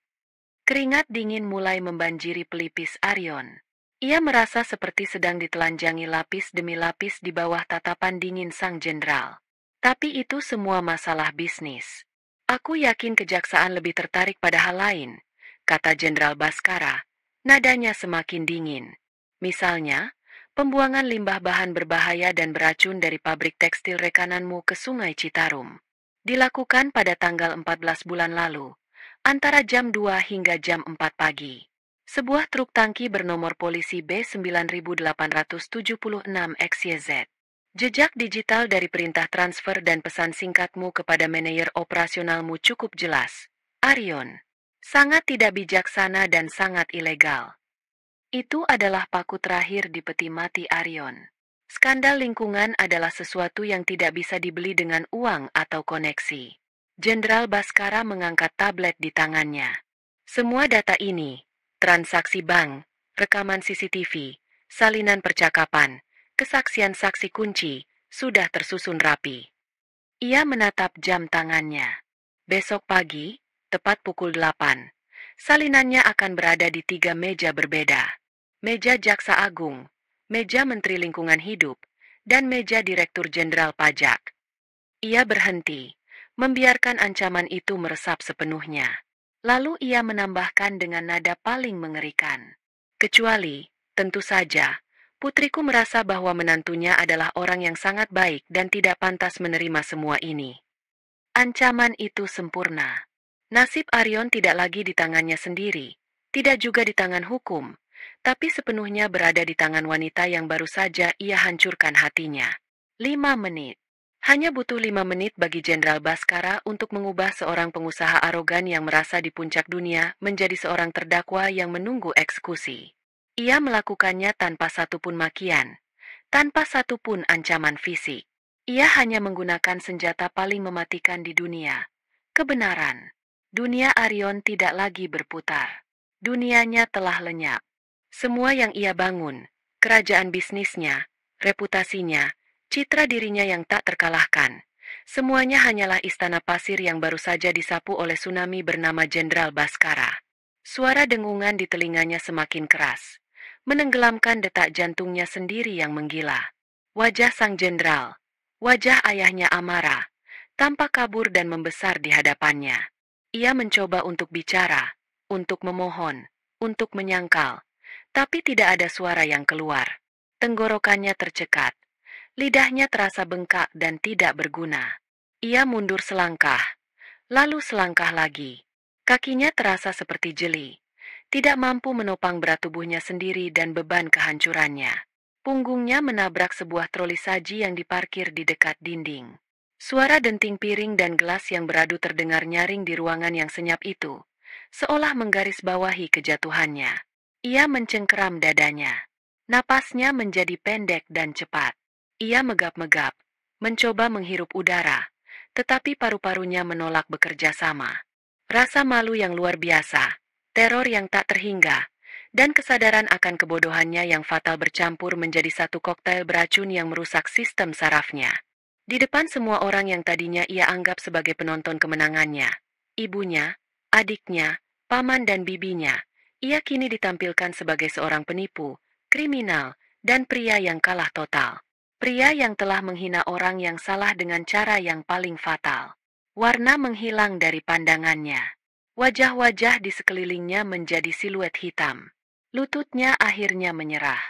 S1: Keringat dingin mulai membanjiri pelipis Arion. Ia merasa seperti sedang ditelanjangi lapis demi lapis di bawah tatapan dingin sang jenderal. Tapi itu semua masalah bisnis. Aku yakin kejaksaan lebih tertarik pada hal lain, kata Jenderal Baskara, nadanya semakin dingin. Misalnya, pembuangan limbah bahan berbahaya dan beracun dari pabrik tekstil rekananmu ke Sungai Citarum. Dilakukan pada tanggal 14 bulan lalu. Antara jam 2 hingga jam 4 pagi. Sebuah truk tangki bernomor polisi B9876XYZ. Jejak digital dari perintah transfer dan pesan singkatmu kepada manajer operasionalmu cukup jelas. Arion. Sangat tidak bijaksana dan sangat ilegal. Itu adalah paku terakhir di peti mati Arion. Skandal lingkungan adalah sesuatu yang tidak bisa dibeli dengan uang atau koneksi. Jenderal Baskara mengangkat tablet di tangannya. Semua data ini, transaksi bank, rekaman CCTV, salinan percakapan, kesaksian saksi kunci, sudah tersusun rapi. Ia menatap jam tangannya. Besok pagi, tepat pukul 8, salinannya akan berada di 3 meja berbeda. Meja Jaksa Agung, meja Menteri Lingkungan Hidup, dan meja Direktur Jenderal Pajak. Ia berhenti. Membiarkan ancaman itu meresap sepenuhnya. Lalu ia menambahkan dengan nada paling mengerikan. Kecuali, tentu saja, putriku merasa bahwa menantunya adalah orang yang sangat baik dan tidak pantas menerima semua ini. Ancaman itu sempurna. Nasib Arion tidak lagi di tangannya sendiri, tidak juga di tangan hukum, tapi sepenuhnya berada di tangan wanita yang baru saja ia hancurkan hatinya. 5 menit. Hanya butuh 5 menit bagi Jenderal Baskara untuk mengubah seorang pengusaha arogan yang merasa di puncak dunia menjadi seorang terdakwa yang menunggu eksekusi. Ia melakukannya tanpa satupun makian, tanpa satupun ancaman fisik. Ia hanya menggunakan senjata paling mematikan di dunia. Kebenaran. Dunia Arion tidak lagi berputar. Dunianya telah lenyap. Semua yang ia bangun, kerajaan bisnisnya, reputasinya, citra dirinya yang tak terkalahkan, semuanya hanyalah istana pasir yang baru saja disapu oleh tsunami bernama Jenderal Baskara. Suara dengungan di telinganya semakin keras, menenggelamkan detak jantungnya sendiri yang menggila. Wajah sang jenderal, wajah ayahnya Amara, tampak kabur dan membesar di hadapannya. Ia mencoba untuk bicara, untuk memohon, untuk menyangkal, tapi tidak ada suara yang keluar. Tenggorokannya tercekat. Lidahnya terasa bengkak dan tidak berguna. Ia mundur selangkah, lalu selangkah lagi. Kakinya terasa seperti jeli, tidak mampu menopang berat tubuhnya sendiri dan beban kehancurannya. Punggungnya menabrak sebuah troli saji yang diparkir di dekat dinding. Suara denting piring dan gelas yang beradu terdengar nyaring di ruangan yang senyap itu, seolah menggarisbawahi kejatuhannya. Ia mencengkeram dadanya. Napasnya menjadi pendek dan cepat. Ia megap-megap, mencoba menghirup udara, tetapi paru-parunya menolak bekerja sama. Rasa malu yang luar biasa, teror yang tak terhingga, dan kesadaran akan kebodohannya yang fatal bercampur menjadi satu koktail beracun yang merusak sistem sarafnya. Di depan semua orang yang tadinya ia anggap sebagai penonton kemenangannya, ibunya, adiknya, paman dan bibinya, ia kini ditampilkan sebagai seorang penipu, kriminal, dan pria yang kalah total. Pria yang telah menghina orang yang salah dengan cara yang paling fatal. Warna menghilang dari pandangannya. Wajah-wajah di sekelilingnya menjadi siluet hitam. Lututnya akhirnya menyerah.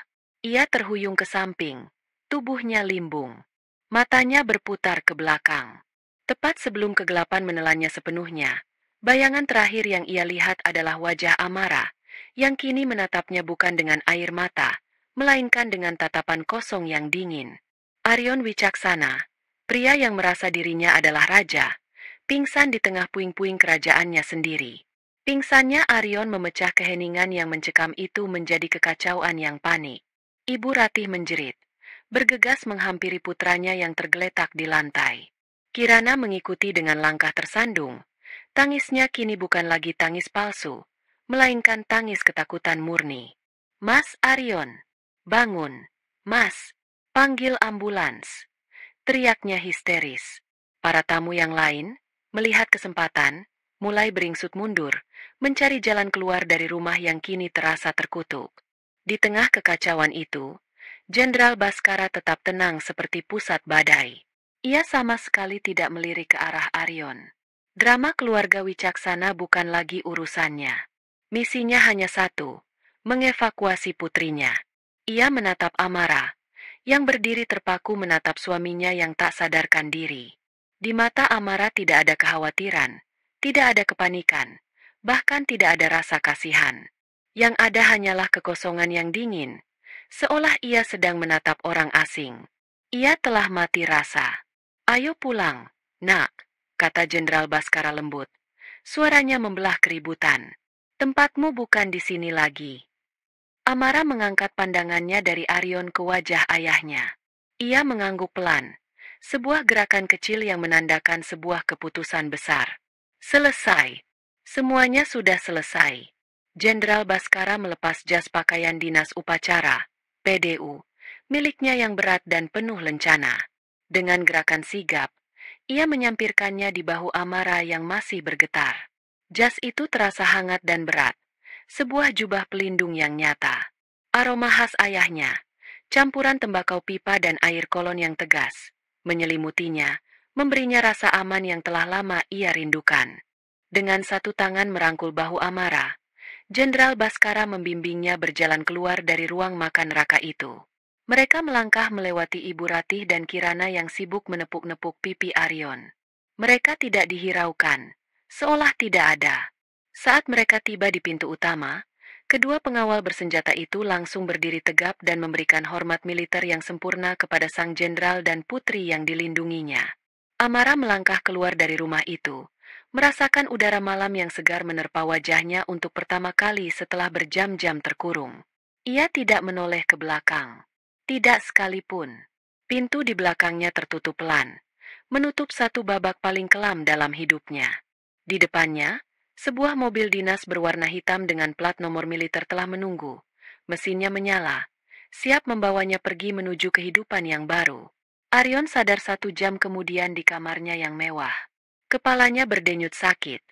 S1: Ia terhuyung ke samping. Tubuhnya limbung. Matanya berputar ke belakang. Tepat sebelum kegelapan menelannya sepenuhnya, bayangan terakhir yang ia lihat adalah wajah Amara, yang kini menatapnya bukan dengan air mata, melainkan dengan tatapan kosong yang dingin. Aryon Wicaksana, pria yang merasa dirinya adalah raja, pingsan di tengah puing-puing kerajaannya sendiri. Pingsannya Aryon memecah keheningan yang mencekam itu menjadi kekacauan yang panik. Ibu Ratih menjerit, bergegas menghampiri putranya yang tergeletak di lantai. Kirana mengikuti dengan langkah tersandung. Tangisnya kini bukan lagi tangis palsu, melainkan tangis ketakutan murni. Mas Aryon, bangun, Mas, panggil ambulans. Teriaknya histeris. Para tamu yang lain, melihat kesempatan, mulai beringsut mundur, mencari jalan keluar dari rumah yang kini terasa terkutuk. Di tengah kekacauan itu, Jenderal Baskara tetap tenang seperti pusat badai. Ia sama sekali tidak melirik ke arah Aryon. Drama keluarga Wicaksana bukan lagi urusannya. Misinya hanya satu, mengevakuasi putrinya. Ia menatap Amara, yang berdiri terpaku menatap suaminya yang tak sadarkan diri. Di mata Amara tidak ada kekhawatiran, tidak ada kepanikan, bahkan tidak ada rasa kasihan. Yang ada hanyalah kekosongan yang dingin, seolah ia sedang menatap orang asing. Ia telah mati rasa. Ayo pulang, nak, kata Jenderal Baskara lembut. Suaranya membelah keributan. Tempatmu bukan di sini lagi. Amara mengangkat pandangannya dari Aryon ke wajah ayahnya. Ia mengangguk pelan. Sebuah gerakan kecil yang menandakan sebuah keputusan besar. Selesai. Semuanya sudah selesai. Jenderal Baskara melepas jas pakaian dinas upacara, PDU, miliknya yang berat dan penuh lencana. Dengan gerakan sigap, ia menyampirkannya di bahu Amara yang masih bergetar. Jas itu terasa hangat dan berat. Sebuah jubah pelindung yang nyata. Aroma khas ayahnya, campuran tembakau pipa dan air kolon yang tegas, menyelimutinya, memberinya rasa aman yang telah lama ia rindukan. Dengan satu tangan merangkul bahu Amara, Jenderal Baskara membimbingnya berjalan keluar dari ruang makan raka itu. Mereka melangkah melewati Ibu Ratih dan Kirana yang sibuk menepuk-nepuk pipi Aryon. Mereka tidak dihiraukan, seolah tidak ada. Saat mereka tiba di pintu utama, kedua pengawal bersenjata itu langsung berdiri tegap dan memberikan hormat militer yang sempurna kepada sang jenderal dan putri yang dilindunginya. Amara melangkah keluar dari rumah itu, merasakan udara malam yang segar menerpa wajahnya untuk pertama kali setelah berjam-jam terkurung. Ia tidak menoleh ke belakang. Tidak sekalipun. Pintu di belakangnya tertutup pelan, menutup satu babak paling kelam dalam hidupnya. Di depannya, sebuah mobil dinas berwarna hitam dengan plat nomor militer telah menunggu. Mesinnya menyala, siap membawanya pergi menuju kehidupan yang baru. Aryon sadar 1 jam kemudian di kamarnya yang mewah. Kepalanya berdenyut sakit,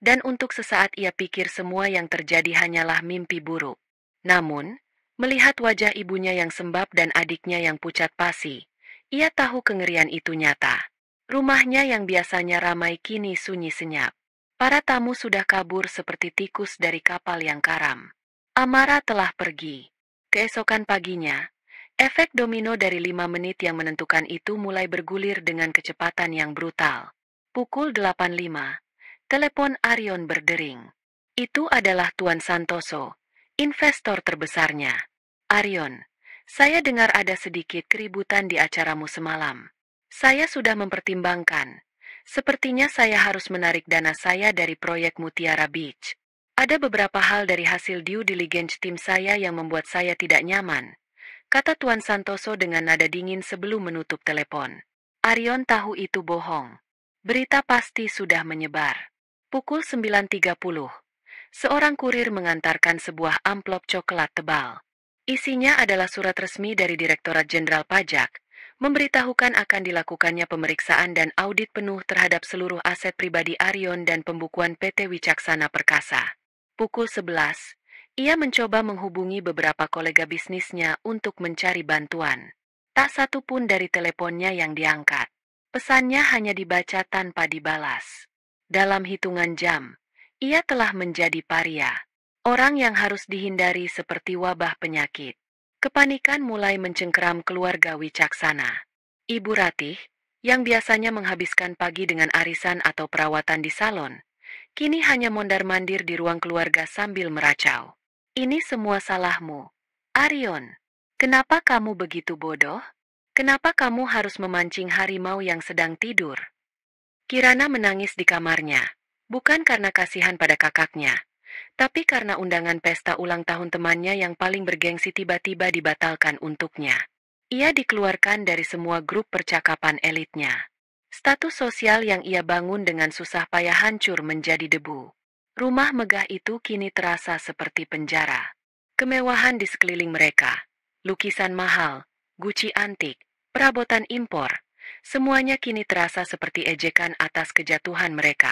S1: dan untuk sesaat ia pikir semua yang terjadi hanyalah mimpi buruk. Namun, melihat wajah ibunya yang sembab dan adiknya yang pucat pasi, ia tahu kengerian itu nyata. Rumahnya yang biasanya ramai kini sunyi senyap. Para tamu sudah kabur seperti tikus dari kapal yang karam. Amara telah pergi. Keesokan paginya, efek domino dari 5 menit yang menentukan itu mulai bergulir dengan kecepatan yang brutal. Pukul 8.05, telepon Aryon berdering. Itu adalah Tuan Santoso, investor terbesarnya. Aryon, saya dengar ada sedikit keributan di acaramu semalam. Saya sudah mempertimbangkan. Sepertinya saya harus menarik dana saya dari proyek Mutiara Beach. Ada beberapa hal dari hasil due diligence tim saya yang membuat saya tidak nyaman, kata Tuan Santoso dengan nada dingin sebelum menutup telepon. Aryon tahu itu bohong. Berita pasti sudah menyebar. Pukul 9.30, seorang kurir mengantarkan sebuah amplop coklat tebal. Isinya adalah surat resmi dari Direktorat Jenderal Pajak, memberitahukan akan dilakukannya pemeriksaan dan audit penuh terhadap seluruh aset pribadi Arion dan pembukuan PT Wicaksana Perkasa. Pukul 11, ia mencoba menghubungi beberapa kolega bisnisnya untuk mencari bantuan. Tak satu pun dari teleponnya yang diangkat. Pesannya hanya dibaca tanpa dibalas. Dalam hitungan jam, ia telah menjadi paria. Orang yang harus dihindari seperti wabah penyakit. Kepanikan mulai mencengkeram keluarga Wicaksana. Ibu Ratih, yang biasanya menghabiskan pagi dengan arisan atau perawatan di salon, kini hanya mondar-mandir di ruang keluarga sambil meracau. Ini semua salahmu, Arion. Kenapa kamu begitu bodoh? Kenapa kamu harus memancing harimau yang sedang tidur? Kirana menangis di kamarnya, bukan karena kasihan pada kakaknya, tapi karena undangan pesta ulang tahun temannya yang paling bergengsi tiba-tiba dibatalkan untuknya. Ia dikeluarkan dari semua grup percakapan elitnya. Status sosial yang ia bangun dengan susah payah hancur menjadi debu. Rumah megah itu kini terasa seperti penjara. Kemewahan di sekeliling mereka, lukisan mahal, guci antik, perabotan impor, semuanya kini terasa seperti ejekan atas kejatuhan mereka.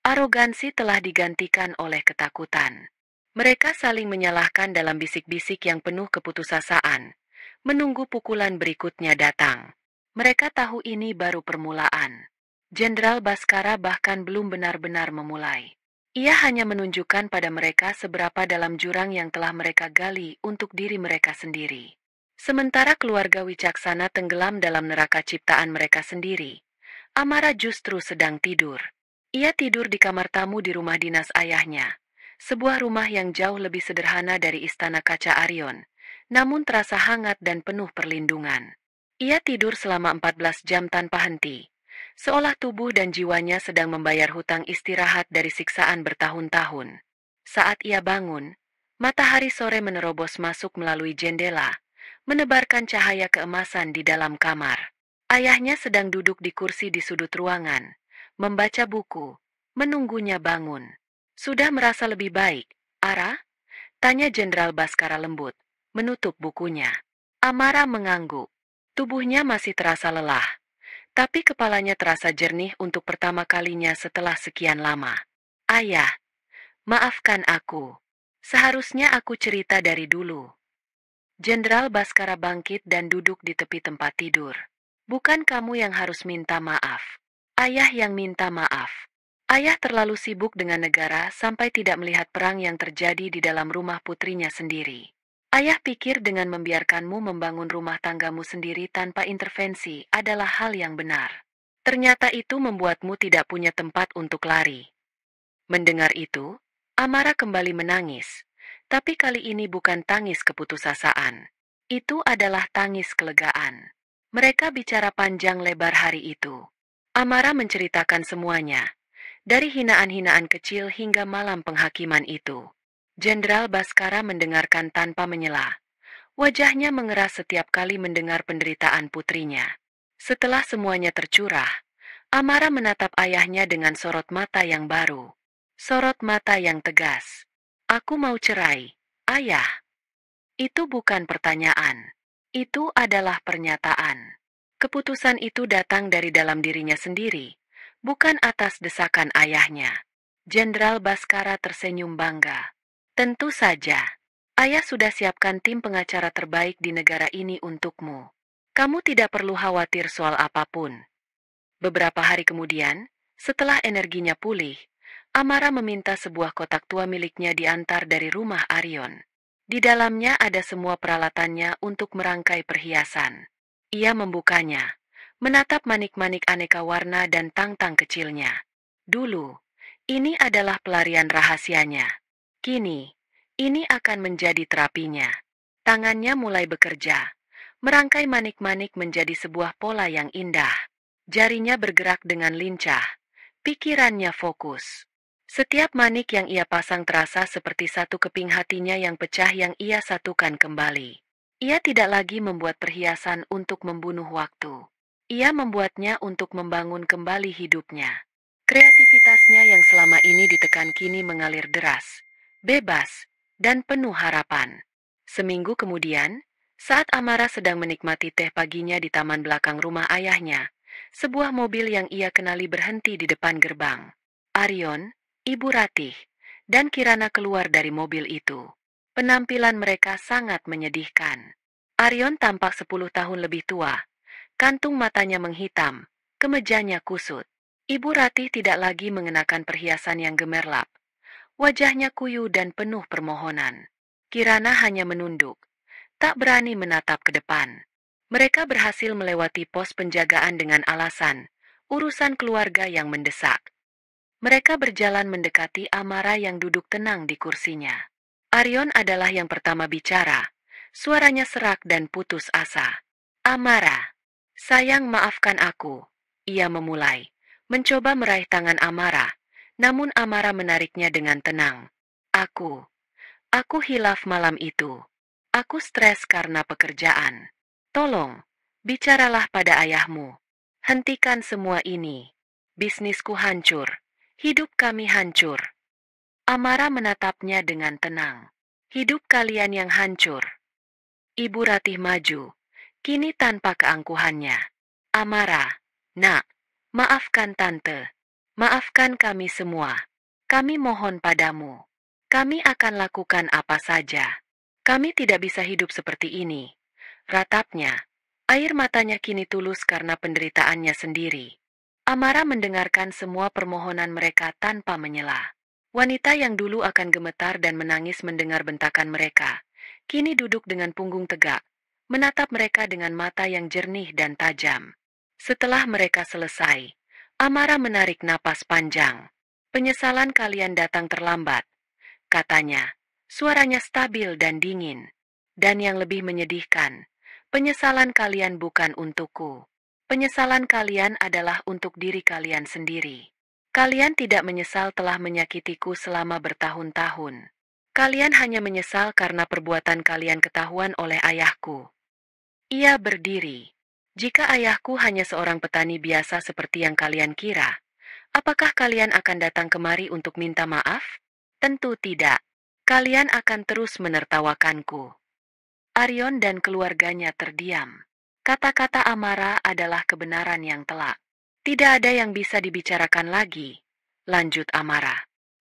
S1: Arogansi telah digantikan oleh ketakutan. Mereka saling menyalahkan dalam bisik-bisik yang penuh keputusasaan, menunggu pukulan berikutnya datang. Mereka tahu ini baru permulaan. Jenderal Baskara bahkan belum benar-benar memulai. Ia hanya menunjukkan pada mereka seberapa dalam jurang yang telah mereka gali untuk diri mereka sendiri. Sementara keluarga Wicaksana tenggelam dalam neraka ciptaan mereka sendiri, Amara justru sedang tidur. Ia tidur di kamar tamu di rumah dinas ayahnya, sebuah rumah yang jauh lebih sederhana dari istana kaca Arion, namun terasa hangat dan penuh perlindungan. Ia tidur selama 14 jam tanpa henti, seolah tubuh dan jiwanya sedang membayar hutang istirahat dari siksaan bertahun-tahun. Saat ia bangun, matahari sore menerobos masuk melalui jendela, menebarkan cahaya keemasan di dalam kamar. Ayahnya sedang duduk di kursi di sudut ruangan, membaca buku, menunggunya bangun. Sudah merasa lebih baik, Ara? Tanya Jenderal Baskara lembut, menutup bukunya. Amara mengangguk. Tubuhnya masih terasa lelah, tapi kepalanya terasa jernih untuk pertama kalinya setelah sekian lama. Ayah, maafkan aku. Seharusnya aku cerita dari dulu. Jenderal Baskara bangkit dan duduk di tepi tempat tidur. Bukan kamu yang harus minta maaf. Ayah yang minta maaf. Ayah terlalu sibuk dengan negara sampai tidak melihat perang yang terjadi di dalam rumah putrinya sendiri. Ayah pikir dengan membiarkanmu membangun rumah tanggamu sendiri tanpa intervensi adalah hal yang benar. Ternyata itu membuatmu tidak punya tempat untuk lari. Mendengar itu, Amara kembali menangis. Tapi kali ini bukan tangis keputusasaan. Itu adalah tangis kelegaan. Mereka bicara panjang lebar hari itu. Amara menceritakan semuanya, dari hinaan-hinaan kecil hingga malam penghakiman itu. Jenderal Baskara mendengarkan tanpa menyela. Wajahnya mengeras setiap kali mendengar penderitaan putrinya. Setelah semuanya tercurah, Amara menatap ayahnya dengan sorot mata yang baru. Sorot mata yang tegas. Aku mau cerai, ayah. Itu bukan pertanyaan. Itu adalah pernyataan. Keputusan itu datang dari dalam dirinya sendiri, bukan atas desakan ayahnya. Jenderal Baskara tersenyum bangga. Tentu saja, ayah sudah siapkan tim pengacara terbaik di negara ini untukmu. Kamu tidak perlu khawatir soal apapun. Beberapa hari kemudian, setelah energinya pulih, Amara meminta sebuah kotak tua miliknya diantar dari rumah Arion. Di dalamnya ada semua peralatannya untuk merangkai perhiasan. Ia membukanya, menatap manik-manik aneka warna dan tang-tang kecilnya. Dulu, ini adalah pelarian rahasianya. Kini, ini akan menjadi terapinya. Tangannya mulai bekerja, merangkai manik-manik menjadi sebuah pola yang indah. Jarinya bergerak dengan lincah, pikirannya fokus. Setiap manik yang ia pasang terasa seperti satu keping hatinya yang pecah yang ia satukan kembali. Ia tidak lagi membuat perhiasan untuk membunuh waktu. Ia membuatnya untuk membangun kembali hidupnya. Kreativitasnya yang selama ini ditekan kini mengalir deras, bebas, dan penuh harapan. Seminggu kemudian, saat Amara sedang menikmati teh paginya di taman belakang rumah ayahnya, sebuah mobil yang ia kenali berhenti di depan gerbang. Aryon, Ibu Ratih, dan Kirana keluar dari mobil itu. Penampilan mereka sangat menyedihkan. Aryon tampak 10 tahun lebih tua. Kantung matanya menghitam, kemejanya kusut. Ibu Ratih tidak lagi mengenakan perhiasan yang gemerlap. Wajahnya kuyu dan penuh permohonan. Kirana hanya menunduk, tak berani menatap ke depan. Mereka berhasil melewati pos penjagaan dengan alasan urusan keluarga yang mendesak. Mereka berjalan mendekati Amara yang duduk tenang di kursinya. Aryon adalah yang pertama bicara. Suaranya serak dan putus asa. Amara, sayang maafkan aku. Ia memulai, mencoba meraih tangan Amara, namun Amara menariknya dengan tenang. Aku hilaf malam itu. Aku stres karena pekerjaan. Tolong, bicaralah pada ayahmu. Hentikan semua ini. Bisnisku hancur. Hidup kami hancur. Amara menatapnya dengan tenang. Hidup kalian yang hancur. Ibu Ratih maju, kini tanpa keangkuhannya. Amara, nak, maafkan tante. Maafkan kami semua. Kami mohon padamu. Kami akan lakukan apa saja. Kami tidak bisa hidup seperti ini. Ratapnya, air matanya kini tulus karena penderitaannya sendiri. Amara mendengarkan semua permohonan mereka tanpa menyela. Wanita yang dulu akan gemetar dan menangis mendengar bentakan mereka, kini duduk dengan punggung tegak, menatap mereka dengan mata yang jernih dan tajam. Setelah mereka selesai, Amara menarik napas panjang. Penyesalan kalian datang terlambat, katanya. Suaranya stabil dan dingin. Dan yang lebih menyedihkan, penyesalan kalian bukan untukku. Penyesalan kalian adalah untuk diri kalian sendiri. Kalian tidak menyesal telah menyakitiku selama bertahun-tahun. Kalian hanya menyesal karena perbuatan kalian ketahuan oleh ayahku. Ia berdiri. Jika ayahku hanya seorang petani biasa seperti yang kalian kira, apakah kalian akan datang kemari untuk minta maaf? Tentu tidak. Kalian akan terus menertawakanku. Aryon dan keluarganya terdiam. Kata-kata Amara adalah kebenaran yang telak. Tidak ada yang bisa dibicarakan lagi, lanjut Amara.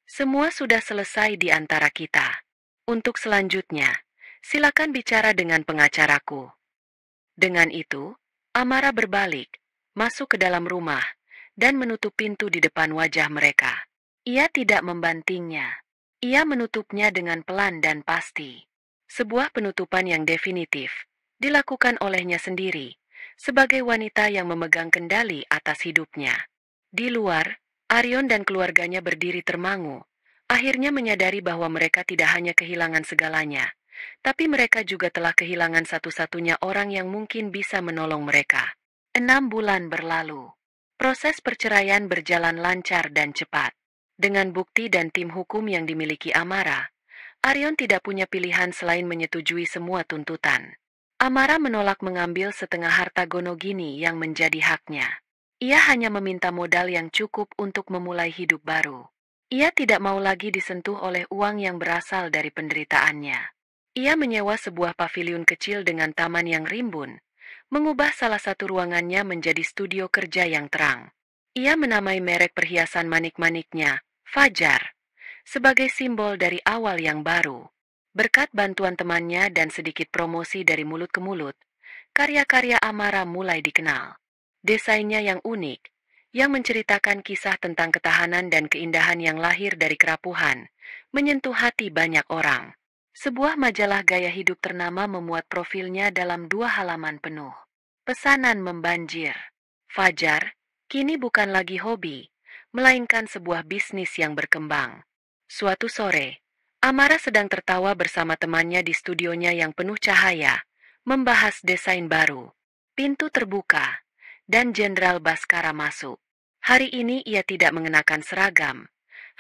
S1: Semua sudah selesai di antara kita. Untuk selanjutnya, silakan bicara dengan pengacaraku. Dengan itu, Amara berbalik, masuk ke dalam rumah, dan menutup pintu di depan wajah mereka. Ia tidak membantingnya. Ia menutupnya dengan pelan dan pasti. Sebuah penutupan yang definitif, dilakukan olehnya sendiri, sebagai wanita yang memegang kendali atas hidupnya. Di luar, Aryon dan keluarganya berdiri termangu, akhirnya menyadari bahwa mereka tidak hanya kehilangan segalanya, tapi mereka juga telah kehilangan satu-satunya orang yang mungkin bisa menolong mereka. 6 bulan berlalu. Proses perceraian berjalan lancar dan cepat. Dengan bukti dan tim hukum yang dimiliki Amara, Aryon tidak punya pilihan selain menyetujui semua tuntutan. Amara menolak mengambil setengah harta Gonogini yang menjadi haknya. Ia hanya meminta modal yang cukup untuk memulai hidup baru. Ia tidak mau lagi disentuh oleh uang yang berasal dari penderitaannya. Ia menyewa sebuah paviliun kecil dengan taman yang rimbun, mengubah salah satu ruangannya menjadi studio kerja yang terang. Ia menamai merek perhiasan manik-maniknya, Fajar, sebagai simbol dari awal yang baru. Berkat bantuan temannya dan sedikit promosi dari mulut ke mulut, karya-karya Amara mulai dikenal. Desainnya yang unik, yang menceritakan kisah tentang ketahanan dan keindahan yang lahir dari kerapuhan, menyentuh hati banyak orang. Sebuah majalah gaya hidup ternama memuat profilnya dalam 2 halaman penuh. Pesanan membanjir. Fajar, kini bukan lagi hobi, melainkan sebuah bisnis yang berkembang. Suatu sore, Amara sedang tertawa bersama temannya di studionya yang penuh cahaya, membahas desain baru. Pintu terbuka, dan Jenderal Baskara masuk. Hari ini ia tidak mengenakan seragam,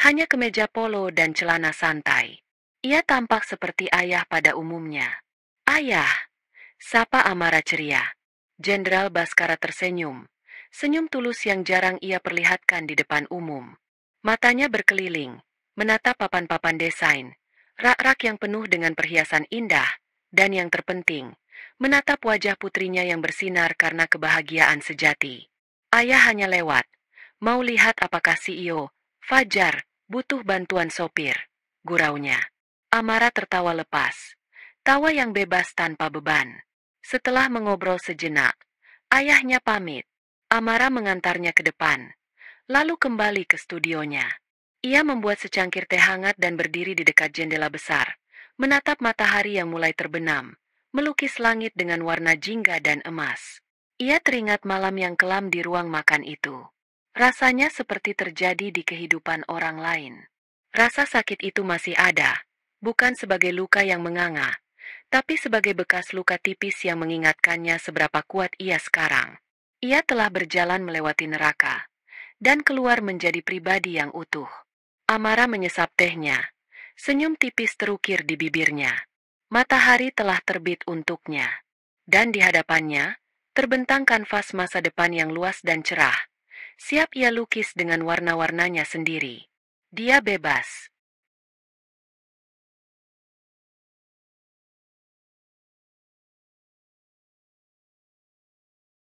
S1: hanya kemeja polo dan celana santai. Ia tampak seperti ayah pada umumnya. Ayah, sapa Amara ceria. Jenderal Baskara tersenyum. Senyum tulus yang jarang ia perlihatkan di depan umum. Matanya berkeliling, menatap papan-papan desain, rak-rak yang penuh dengan perhiasan indah, dan yang terpenting, menatap wajah putrinya yang bersinar karena kebahagiaan sejati. Ayah hanya lewat. Mau lihat apakah CEO, Fajar, butuh bantuan sopir, guraunya. Amara tertawa lepas. Tawa yang bebas tanpa beban. Setelah mengobrol sejenak, ayahnya pamit. Amara mengantarnya ke depan, lalu kembali ke studionya. Ia membuat secangkir teh hangat dan berdiri di dekat jendela besar, menatap matahari yang mulai terbenam, melukis langit dengan warna jingga dan emas. Ia teringat malam yang kelam di ruang makan itu. Rasanya seperti terjadi di kehidupan orang lain. Rasa sakit itu masih ada, bukan sebagai luka yang menganga, tapi sebagai bekas luka tipis yang mengingatkannya seberapa kuat ia sekarang. Ia telah berjalan melewati neraka, dan keluar menjadi pribadi yang utuh. Amara menyesap tehnya. Senyum tipis terukir di bibirnya. Matahari telah terbit untuknya. Dan di hadapannya, terbentang kanvas masa depan yang luas dan cerah. Siap ia lukis dengan warna-warnanya sendiri. Dia bebas.